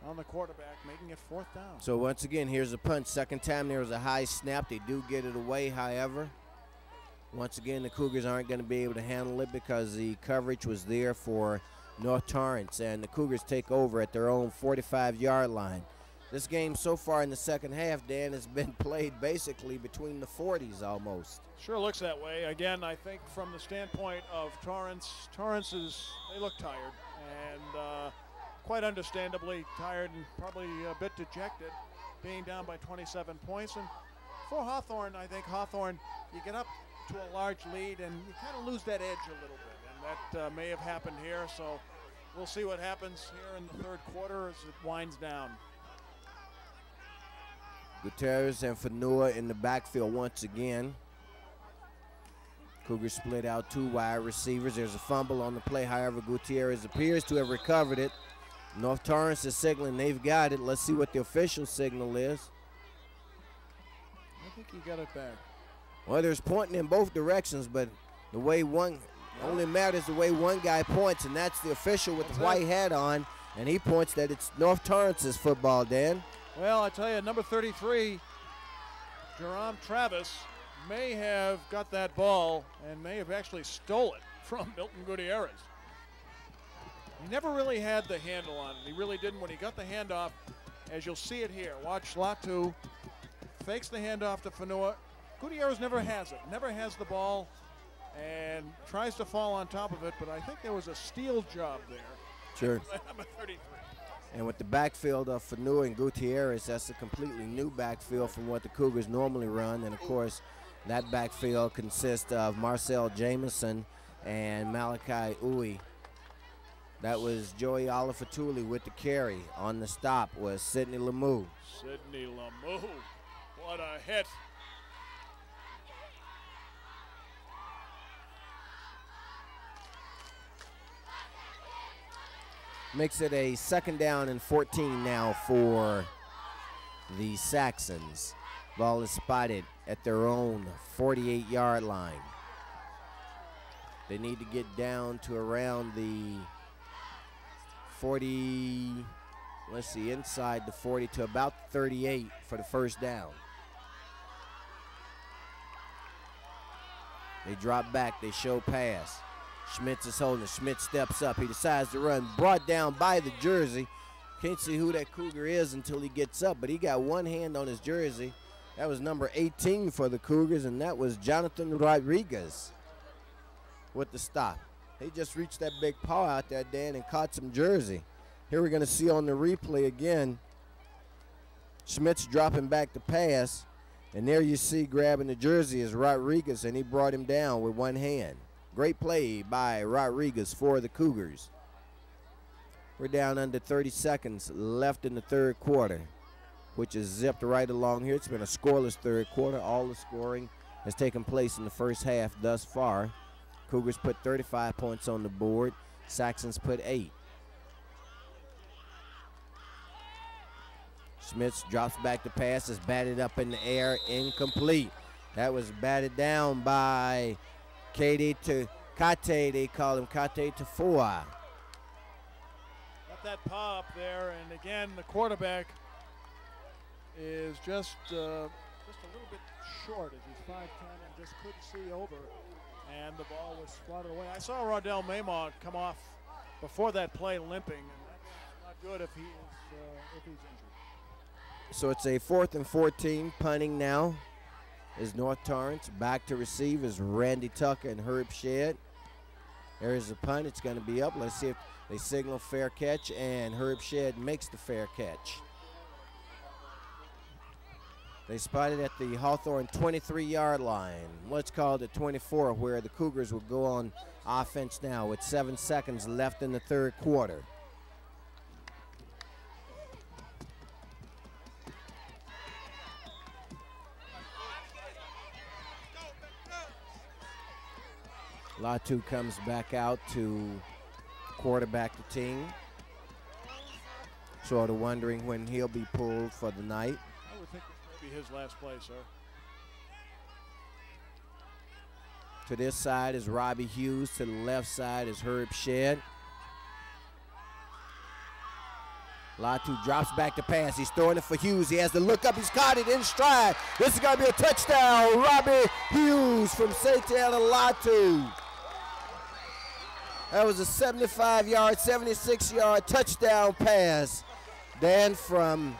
on the quarterback, making it 4th down. So once again, here's a punt. Second time there was a high snap. They do get it away, however. Once again, the Cougars aren't going to be able to handle it because the coverage was there for North Torrance, and the Cougars take over at their own 45-yard line. This game so far in the second half, Dan, has been played basically between the 40s almost. Sure looks that way. Again, I think from the standpoint of Torrance, they look tired, and quite understandably tired and probably a bit dejected, being down by 27 points. And for Hawthorne, I think Hawthorne, you get up to a large lead and you kind of lose that edge a little bit. That may have happened here, so we'll see what happens here in the third quarter as it winds down. Gutierrez and Fanua in the backfield once again. Cougars split out 2 wide receivers. There's a fumble on the play. However, Gutierrez appears to have recovered it. North Torrance is signaling they've got it. Let's see what the official signal is. I think he got it back. Well, there's pointing in both directions, but the way one only matters the way one guy points, and that's the official with the white hat on, and he points that it's North Torrance's football, Dan. Well, I tell you, number 33, Jerome Travis, may have got that ball and may have actually stole it from Milton Gutierrez. He never really had the handle on it. He really didn't. When he got the handoff, as you'll see it here, watch Latu, fakes the handoff to Fanua. Gutierrez never has it, never has the ball, and tries to fall on top of it, but I think there was a steal job there. Sure. Number 33. And with the backfield of Fanua and Gutierrez, that's a completely new backfield from what the Cougars normally run. And, of course, that backfield consists of Marcel Jamison and Malachi Uwe. That was Joey Olifatula with the carry. On the stop was Sidney Lemieux. Sidney Lemieux, what a hit. Makes it a 2nd down and 14 now for the Saxons. Ball is spotted at their own 48-yard line. They need to get down to around the 40, let's see, inside the 40 to about 38 for the first down. They drop back, they show pass. Schmitz is holding it. Schmitz steps up. He decides to run. Brought down by the jersey. Can't see who that Cougar is until he gets up, but he got one hand on his jersey. That was number 18 for the Cougars, and that was Jonathan Rodriguez with the stop. He just reached that big paw out there, Dan, and caught some jersey. Here we're going to see on the replay again, Schmitz dropping back to pass, and there you see grabbing the jersey is Rodriguez, and he brought him down with one hand. Great play by Rodriguez for the Cougars. We're down under 30 seconds left in the third quarter, which is zipped right along here. It's been a scoreless third quarter. All the scoring has taken place in the first half thus far. Cougars put 35 points on the board. Saxons put 8. Schmitz drops back the pass, is batted up in the air, incomplete. That was batted down by Kate to Kate. They call him Kate to 4. Got that paw up there, and again, the quarterback is just a little bit short as he's 5'10" and just couldn't see over, and the ball was swatted away. I saw Rodell Maymont come off before that play limping, and that's not good if he's injured. So it's a 4th and 14. Punting now is North Torrance. Back to receive is Randy Tucker and Herb Shedd. There's the punt. It's going to be up. Let's see if they signal fair catch, and Herb Shedd makes the fair catch. They spotted at the Hawthorne 23-yard line, what's called the 24, where the Cougars will go on offense now with 7 seconds left in the 3rd quarter. Latu comes back out to quarterback the team. Sort of wondering when he'll be pulled for the night. I would think this may be his last play, sir. To this side is Robbie Hughes. To the left side is Herb Shedd. Latu drops back to pass. He's throwing it for Hughes. He has to look up. He's caught it in stride. This is going to be a touchdown. Robbie Hughes from Satiana Latu. That was a 75-yard, 76-yard touchdown pass. Then from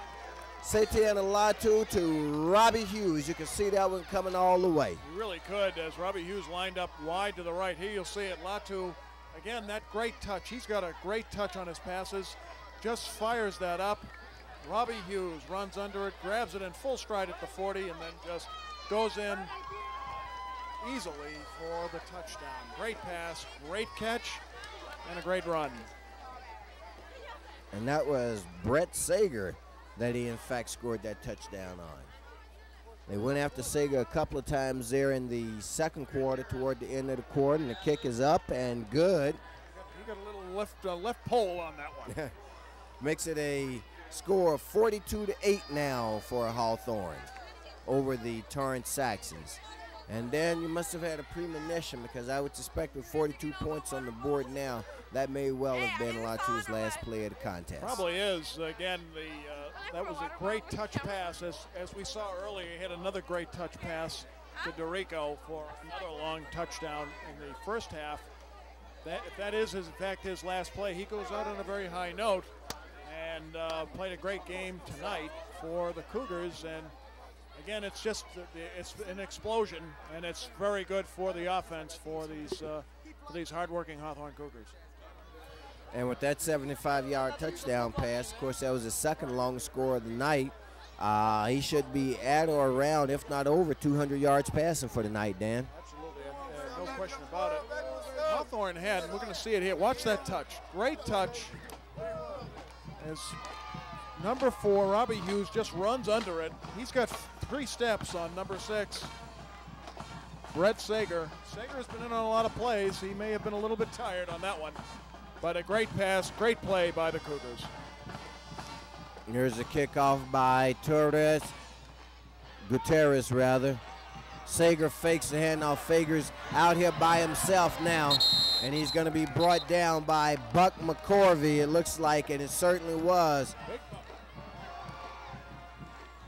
Satiana Latu to Robbie Hughes. You can see that one coming all the way. You really could, as Robbie Hughes lined up wide to the right. Here you'll see it. Latu, again, that great touch. He's got a great touch on his passes. Just fires that up. Robbie Hughes runs under it, grabs it in full stride at the 40, and then just goes in easily for the touchdown. Great pass, great catch, and a great run. And that was Brett Sager that he, in fact, scored that touchdown on. They went after Sager a couple of times there in the 2nd quarter toward the end of the quarter, and the kick is up and good. He got a little left pole on that one. Makes it a score of 42-8 now for Hawthorne over the Torrance Saxons. And then you must have had a premonition, because I would suspect with 42 points on the board now, that may well have been Latu's last play of the contest. Probably is. Again, that was a great touch pass. As we saw earlier, he had another great touch pass to Dorico for another long touchdown in the first half. If that is, in fact, his last play, he goes out on a very high note and played a great game tonight for the Cougars. And again, it's just it's an explosion, and it's very good for the offense for these hardworking Hawthorne Cougars. And with that 75-yard touchdown pass, of course, that was his 2nd longest score of the night. He should be at or around, if not over, 200 yards passing for the night, Dan. Absolutely, no question about it. Hawthorne had, and we're going to see it here. Watch that touch. Great touch. As number 4, Robbie Hughes, just runs under it. He's got 3 steps on number 6, Brett Sager. Sager has been in on a lot of plays. He may have been a little bit tired on that one. But a great pass, great play by the Cougars. Here's a kickoff by Gutierrez, rather. Sager fakes the handoff. Fager's out here by himself now, and he's going to be brought down by Buck McCorvey, it looks like, and it certainly was.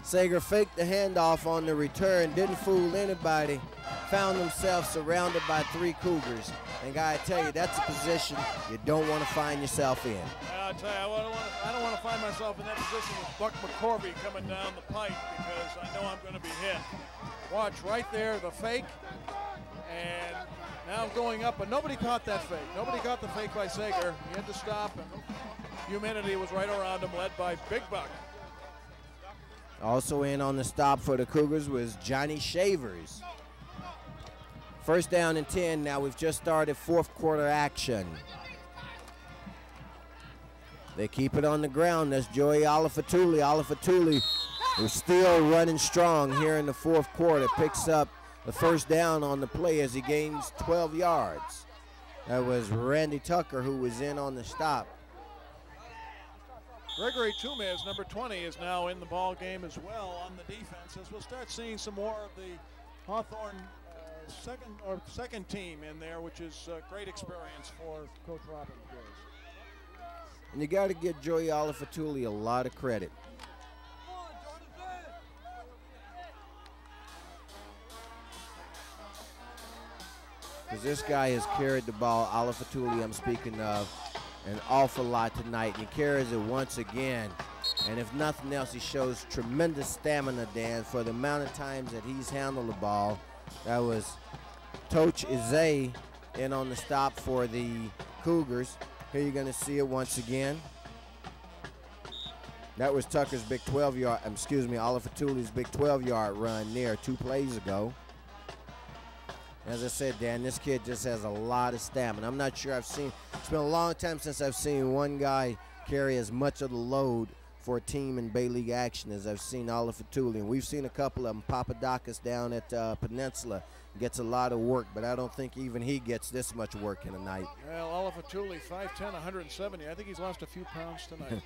Sager faked the handoff on the return, didn't fool anybody, found himself surrounded by 3 Cougars. And I tell you, that's a position you don't want to find yourself in. I'll tell you, I don't want to find myself in that position with Buck McCorvey coming down the pipe, because I know I'm going to be hit. Watch right there, the fake, and now going up, but nobody caught that fake. Nobody caught the fake by Sager. He had to stop, and humanity was right around him, led by Big Buck. Also in on the stop for the Cougars was Johnny Shavers. 1st down and 10. Now we've just started 4th quarter action. They keep it on the ground. That's Joey Olifatuli. Olifatuli is still running strong here in the 4th quarter. Picks up the 1st down on the play as he gains 12 yards. That was Randy Tucker who was in on the stop. Gregory Tumez, number 20, is now in the ball game as well on the defense, as we'll start seeing some more of the Hawthorne second team in there, which is great experience for Coach Robbins. And you got to give Joey Olifatuli a lot of credit. Because this guy has carried the ball, Olifatuli I'm speaking of, an awful lot tonight. And he carries it once again. And if nothing else, he shows tremendous stamina, Dan, for the amount of times that he's handled the ball. That was Toch Izay in on the stop for the Cougars. Here you're going to see it once again. That was Tucker's big 12-yard, Olafatuli's big 12-yard run there 2 plays ago. As I said, Dan, this kid just has a lot of stamina. I'm not sure it's been a long time since I've seen one guy carry as much of the load for a team in Bay League action as I've seen Olifatuli. And we've seen a couple of them. Papadakis down at Peninsula gets a lot of work, but I don't think even he gets this much work in a night. Well, Olifatuli, 5'10", 170. I think he's lost a few pounds tonight.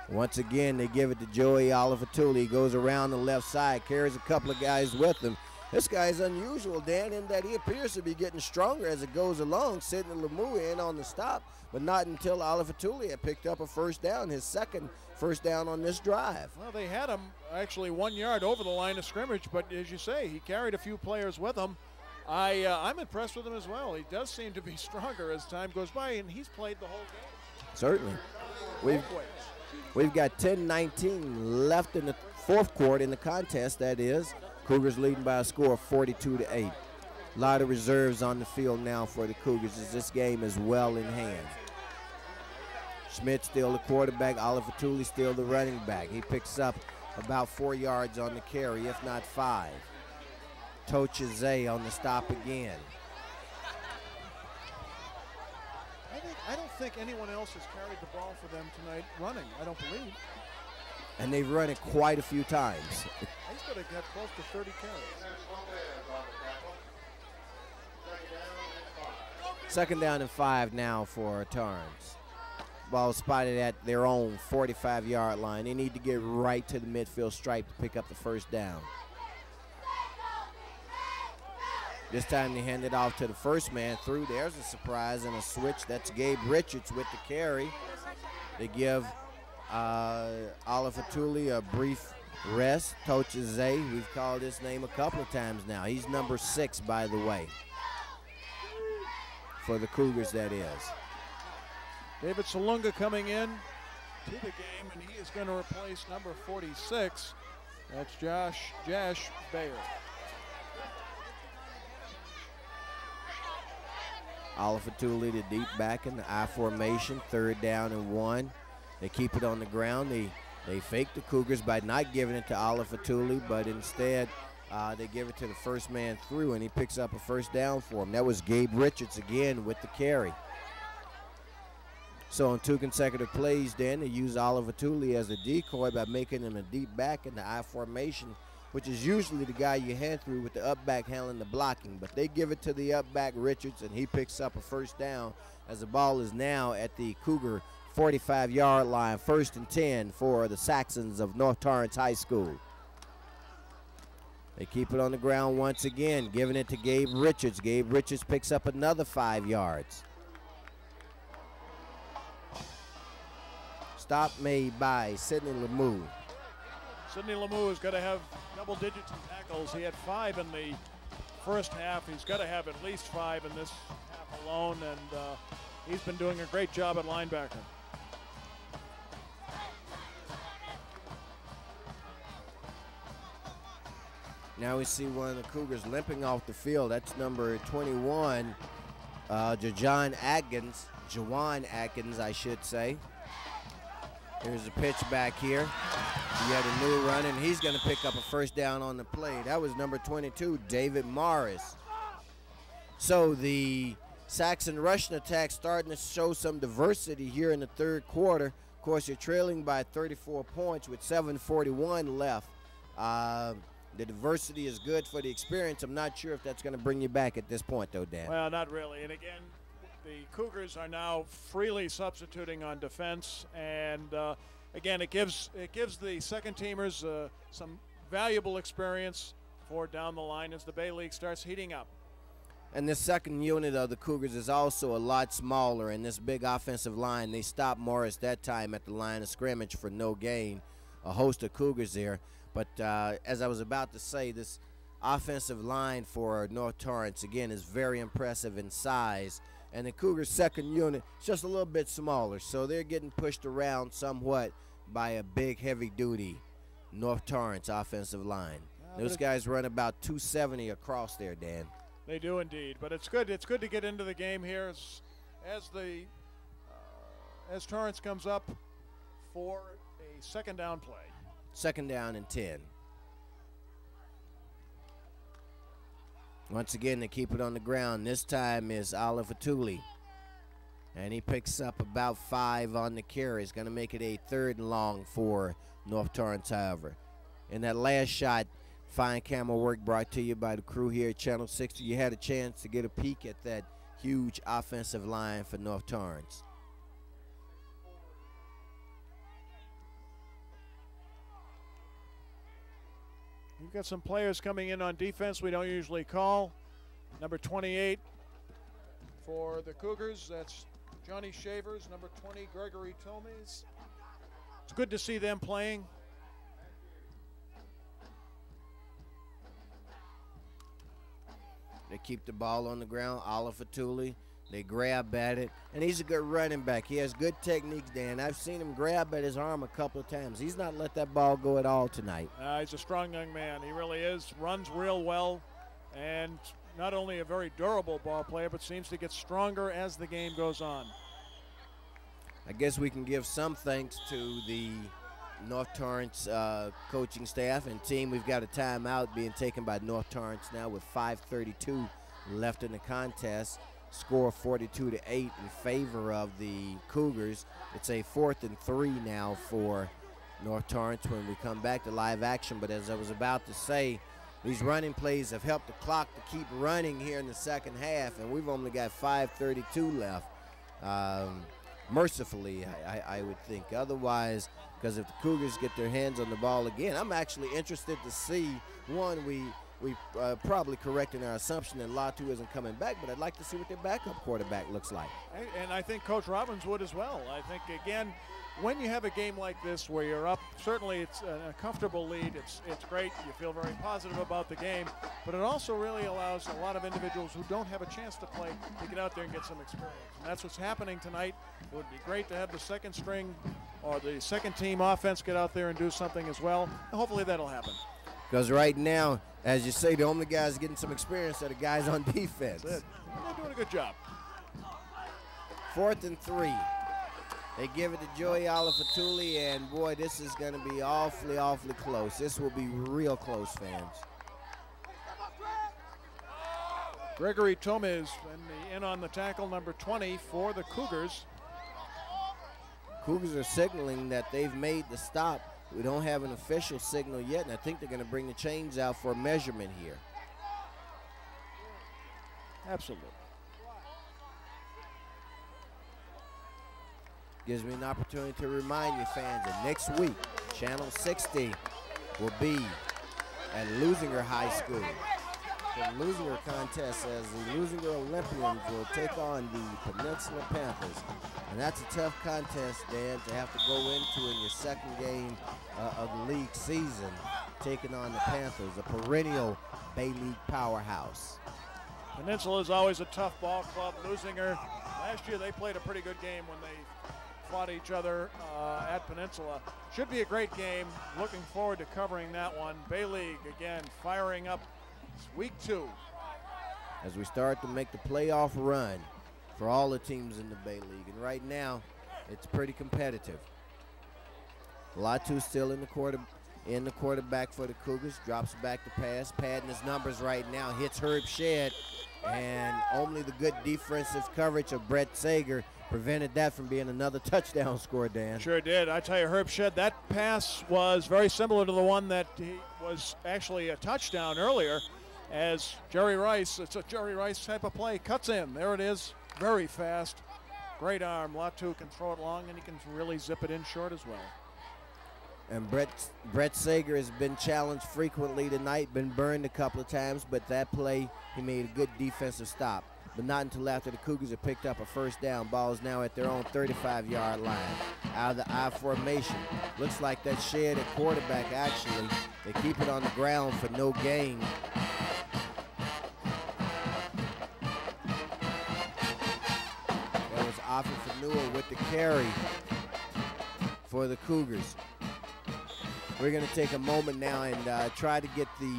Once again, they give it to Joey Olifatuli. He goes around the left side, carries a couple of guys with him. This guy is unusual, Dan, in that he appears to be getting stronger as it goes along. Sidney Lemieux in on the stop, but not until Olifatuli had picked up a first down, his second first down on this drive. Well, they had him actually 1 yard over the line of scrimmage, but as you say, he carried a few players with him. I'm impressed with him as well. He does seem to be stronger as time goes by, and he's played the whole game. Certainly. We've got 10-19 left in the fourth quarter in the contest, that is. Cougars leading by a score of 42-8. A lot of reserves on the field now for the Cougars as this game is well in hand. Schmidt still the quarterback, Olifatuli still the running back. He picks up about 4 yards on the carry, if not 5. Toch Izay on the stop again. I don't think anyone else has carried the ball for them tonight running, I don't believe. And they've run it quite a few times. He's going to get close to 30 carries. Second down and 5 now for Torrance. Ball spotted at their own 45-yard line. They need to get right to the midfield stripe to pick up the first down. This time they hand it off to the first man through. There's a surprise and a switch. That's Gabe Richards with the carry. They give Olifatuli a brief rest. Toch Izay, we've called his name a couple of times now. He's number 6, by the way, for the Cougars, that is. David Salunga coming in to the game, and he is going to replace number 46. That's Josh Bayer. Olifatuli, the deep back in the I formation, 3rd down and 1. They keep it on the ground. They fake the Cougars by not giving it to Olifatuli, but instead they give it to the first man through, and he picks up a first down for him. That was Gabe Richards again with the carry. So on 2 consecutive plays, then they use Olifatuli as a decoy by making him a deep back in the I formation, which is usually the guy you hand through with the up back handling the blocking. But they give it to the up back Richards, and he picks up a first down as the ball is now at the Cougar 45-yard line, 1st and 10 for the Saxons of North Torrance High School. They keep it on the ground once again, giving it to Gabe Richards. Gabe Richards picks up another 5 yards. Stop made by Sidney Lemieux. Sidney Lemieux is going to have double digits in tackles. He had 5 in the first half. He's got to have at least 5 in this half alone, and he's been doing a great job at linebacker. Now we see one of the Cougars limping off the field. That's number 21, Jawan Atkins, I should say. Here's a pitch back here. He had a new run, and he's going to pick up a first down on the play. That was number 22, David Morris. So the Saxon rushing attack starting to show some diversity here in the 3rd quarter. Of course, you're trailing by 34 points with 7:41 left. The diversity is good for the experience. I'm not sure if that's going to bring you back at this point, though, Dan. Well, not really. And again, the Cougars are now freely substituting on defense, and again, it gives the second teamers some valuable experience for down the line as the Bay League starts heating up. And this second unit of the Cougars is also a lot smaller, and this big offensive line, they stopped Morris that time at the line of scrimmage for no gain. A host of Cougars there. But as I was about to say, this offensive line for North Torrance, again, is very impressive in size. And the Cougars' second unit is just a little bit smaller, so they're getting pushed around somewhat by a big, heavy-duty North Torrance offensive line. Those guys run about 270 across there, Dan. They do indeed, but it's good. It's good to get into the game here as Torrance comes up for a second down play. Second down and 10. Once again, they keep it on the ground. This time is Oliver Tooley, and he picks up about 5 on the carry. He's going to make it a 3rd and long for North Torrance, however. In that last shot, fine camera work brought to you by the crew here at Channel 60. You had a chance to get a peek at that huge offensive line for North Torrance. We've got some players coming in on defense we don't usually call. Number 28 for the Cougars, that's Johnny Shavers. Number 20, Gregory Tomes. It's good to see them playing. They keep the ball on the ground. Oliver Tooley, they grab at it, and he's a good running back. He has good techniques, Dan. I've seen him grab at his arm a couple of times. He's not let that ball go at all tonight. He's a strong young man. He really is. Runs real well, and not only a very durable ball player, but seems to get stronger as the game goes on. I guess we can give some thanks to the North Torrance coaching staff and team. We've got a timeout being taken by North Torrance now with 5:32 left in the contest. Score 42-8 in favor of the Cougars. It's a 4th and 3 now for North Torrance when we come back to live action. But as I was about to say, these running plays have helped the clock to keep running here in the second half, and we've only got 5:32 left. Mercifully, I would think. Otherwise, because if the Cougars get their hands on the ball again, I'm actually interested to see, one, we probably correcting our assumption that Latu isn't coming back, but I'd like to see what their backup quarterback looks like. And I think Coach Robbins would as well. I think, again, when you have a game like this where you're up, certainly it's a comfortable lead. It's great. You feel very positive about the game, but it also really allows a lot of individuals who don't have a chance to play to get out there and get some experience. And that's what's happening tonight. It would be great to have the second string or the second team offense get out there and do something as well. And hopefully that'll happen. Because right now, as you say, the only guys getting some experience are the guys on defense. That's it. They're doing a good job. 4th and 3. They give it to Joey Oliver Tooley, and boy, this is going to be awfully, awfully close. This will be real close, fans. Gregory Tomes in on the tackle, number 20 for the Cougars. Cougars are signaling that they've made the stop. We don't have an official signal yet, and I think they're going to bring the chains out for a measurement here. Absolutely. Gives me an opportunity to remind you, fans, that next week, Channel 60 will be at Lusinger High School. The Lusinger contest, as the Lusinger Olympians will take on the Peninsula Panthers. And that's a tough contest, Dan, to have to go into in your second game of the league season, taking on the Panthers, a perennial Bay League powerhouse. Peninsula is always a tough ball club. Lusinger, last year they played a pretty good game when they fought each other at Peninsula. Should be a great game. Looking forward to covering that one. Bay League, again, firing up. It's week 2. As we start to make the playoff run for all the teams in the Bay League. And right now, it's pretty competitive. Latu still in the quarterback for the Cougars. Drops back to pass. Padding his numbers right now. Hits Herb Shedd. And only the good defensive coverage of Brett Sager prevented that from being another touchdown score, Dan. Sure did. I tell you, Herb Shedd, that pass was very similar to the one that he was actually a touchdown earlier, as Jerry Rice, it's a Jerry Rice type of play, cuts in. There it is. very fast. Great arm. Latu can throw it long, and he can really zip it in short as well. And Brett Sager has been challenged frequently tonight, been burned a couple of times, but that play, he made a good defensive stop. But not until after the Cougars have picked up a first down. Ball is now at their own 35-yard line. Out of the I formation. Looks like that shed at quarterback, actually. They keep it on the ground for no gain. That was Alfred Fanua with the carry for the Cougars. We're going to take a moment now and try to get the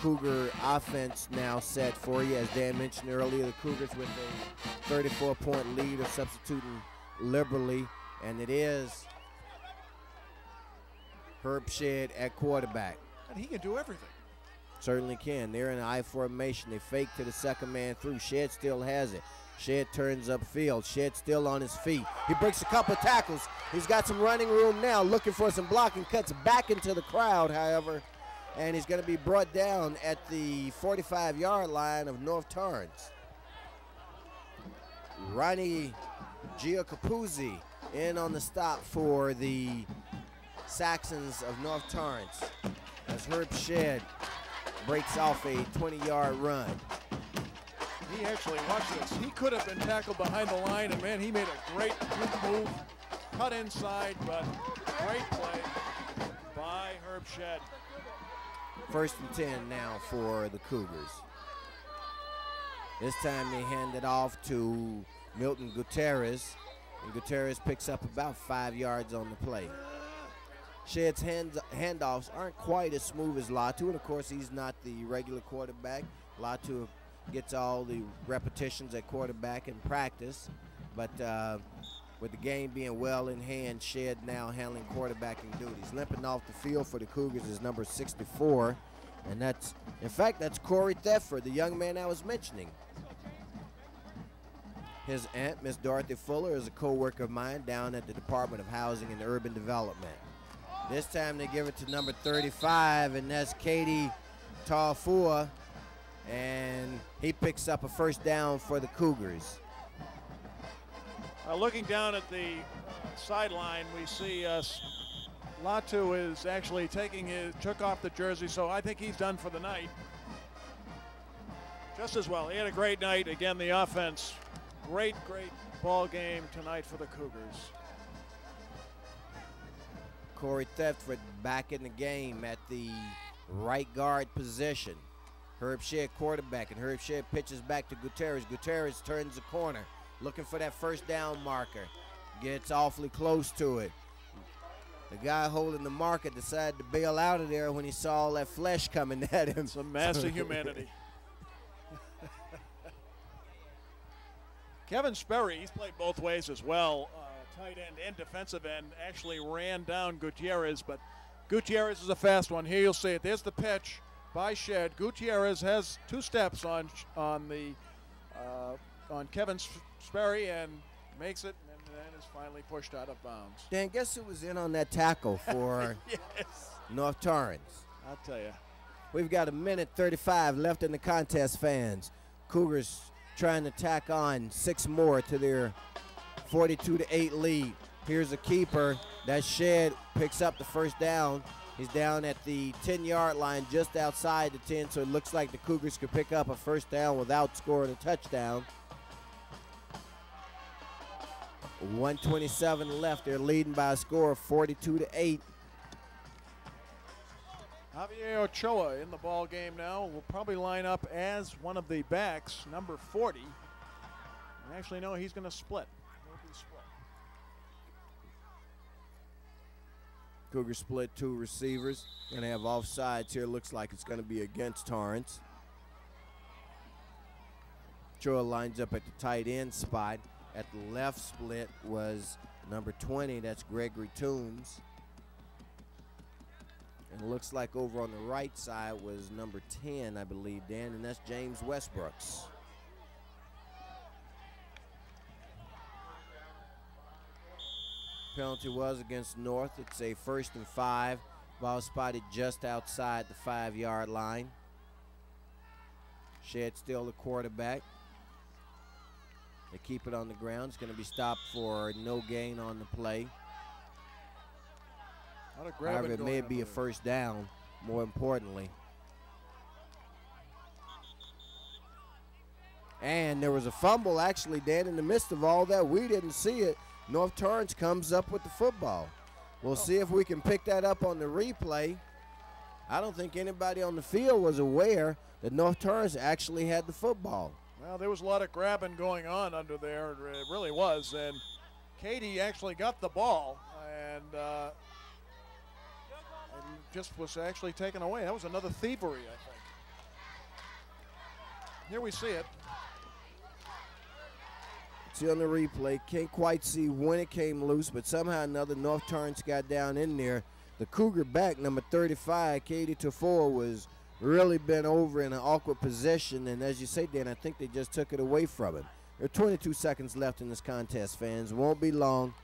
Cougar offense now set for you. As Dan mentioned earlier, the Cougars with a 34-point lead are substituting liberally, and it is Herb Shedd at quarterback. And he can do everything. Certainly can. They're in an I formation. They fake to the second man through. Shedd still has it. Shedd turns upfield. Shedd still on his feet. He breaks a couple of tackles. He's got some running room now, looking for some blocking, cuts back into the crowd, however, and he's going to be brought down at the 45-yard line of North Torrance. Ronnie Giacopuzzi in on the stop for the Saxons of North Torrance as Herb Shedd breaks off a 20-yard run. He actually, watch this, he could have been tackled behind the line, and man, he made a great move, cut inside, but great play by Herb Shedd. 1st and 10 now for the Cougars. This time they hand it off to Milton Gutierrez, and Gutierrez picks up about 5 yards on the play. Shedd's handoffs aren't quite as smooth as Latu, and of course he's not the regular quarterback. Latu gets all the repetitions at quarterback in practice, but with the game being well in hand, Shedd now handling quarterbacking duties. Limping off the field for the Cougars is number 64, and that's, in fact, that's Corey Thetford, the young man I was mentioning. His aunt, Miss Dorothy Fuller, is a co-worker of mine down at the Department of Housing and Urban Development. This time they give it to number 35, and that's Katie Taufua, and he picks up a first down for the Cougars. Looking down at the sideline, we see Latu is actually took off the jersey, so I think he's done for the night. Just as well. He had a great night. Again, the offense, great ball game tonight for the Cougars. Corey Thetford back in the game at the right guard position. Herb Shedd quarterback, and Herb Shedd pitches back to Gutierrez. Gutierrez turns the corner, looking for that first down marker. Gets awfully close to it. The guy holding the marker decided to bail out of there when he saw all that flesh coming at him. Some massive humanity. Kevin Sperry, he's played both ways as well. Tight end and defensive end, actually ran down Gutierrez, but Gutierrez is a fast one. Here you'll see it. There's the pitch by Shedd. Gutierrez has 2 steps on Kevin Sperry and makes it, and then is finally pushed out of bounds. Dan, guess who was in on that tackle for Yes. North Torrance? I'll tell you. We've got 1:35 left in the contest, fans. Cougars trying to tack on 6 more to their 42-8 lead. Here's a keeper. That Shedd picks up the first down. He's down at the 10-yard line, just outside the 10, so it looks like the Cougars could pick up a first down without scoring a touchdown. 1:27 left. They're leading by a score of 42-8. Javier Ochoa in the ball game now. Will probably line up as one of the backs, number 40. And actually, no, he's going to split. He'll be split. Cougars split 2 receivers. Going to have offsides here. Looks like it's going to be against Torrance. Ochoa lines up at the tight end spot. At the left split was number 20. That's Gregory Toombs. And it looks like over on the right side was number 10, I believe, Dan, and that's James Westbrooks. Penalty was against North. It's a 1st and 5. Ball spotted just outside the 5-yard line. Shedd still the quarterback. They keep it on the ground. It's going to be stopped for no gain on the play. However, it may be a first down, more importantly. And there was a fumble, actually, Dan, in the midst of all that. We didn't see it. North Torrance comes up with the football. We'll see if we can pick that up on the replay. I don't think anybody on the field was aware that North Torrance actually had the football. Well, there was a lot of grabbing going on under there. It really was. And Katie actually got the ball and just was actually taken away. That was another thievery, I think. Here we see it. See on the replay, can't quite see when it came loose, but somehow or another North Torrance got down in there. The Cougar back, number 35, Katie Tafour, was really bent over in an awkward position, and as you say, Dan, I think they just took it away from him. There are 22 seconds left in this contest, fans. Won't be long.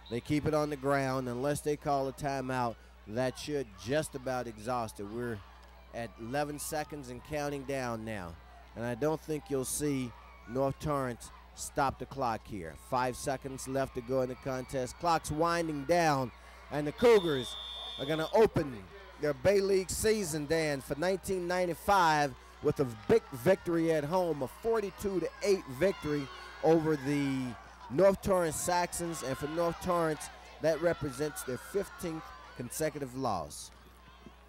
They keep it on the ground. Unless they call a timeout, that should just about exhaust it. We're at 11 seconds and counting down now, and I don't think you'll see North Torrance stop the clock here. 5 seconds left to go in the contest. Clock's winding down, and the Cougars are going to open their Bay League season, Dan, for 1995 with a big victory at home, a 42-8 victory over the North Torrance Saxons, and for North Torrance, that represents their 15th consecutive loss.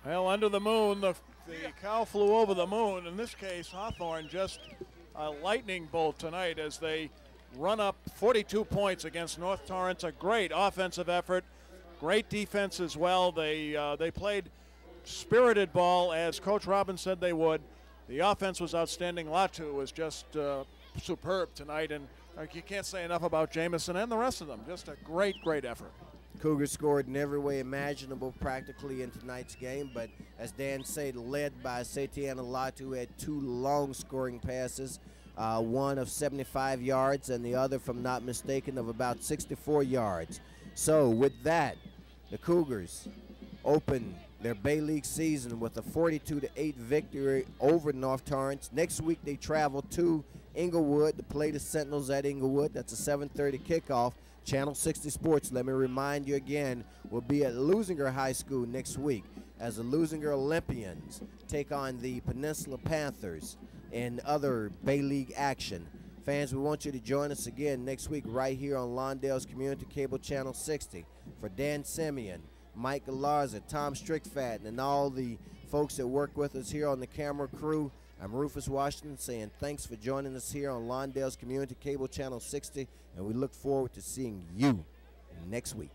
Well, under the moon, the cow flew over the moon. In this case, Hawthorne just a lightning bolt tonight as they run up 42 points against North Torrance. A great offensive effort, great defense as well. They played spirited ball as Coach Robbins said they would. The offense was outstanding. Latu was just superb tonight, and you can't say enough about Jamison and the rest of them. Just a great, great effort. Cougars scored in every way imaginable practically in tonight's game, but as Dan said, led by Satiana Latu, who had 2 long scoring passes, one of 75 yards and the other, if I'm not mistaken, of about 64 yards. So with that, the Cougars open their Bay League season with a 42-8 victory over North Torrance. Next week they travel to Inglewood to play the Sentinels at Inglewood. That's a 7:30 kickoff. Channel 60 Sports, let me remind you again, will be at Lusinger High School next week as the Lusinger Olympians take on the Peninsula Panthers in other Bay League action. Fans, we want you to join us again next week right here on Lawndale's Community Cable Channel 60. For Dan Simeon, Mike Galarza, Tom Strickfatten, and all the folks that work with us here on the camera crew, I'm Rufus Washington saying thanks for joining us here on Lawndale's Community Cable Channel 60, and we look forward to seeing you next week.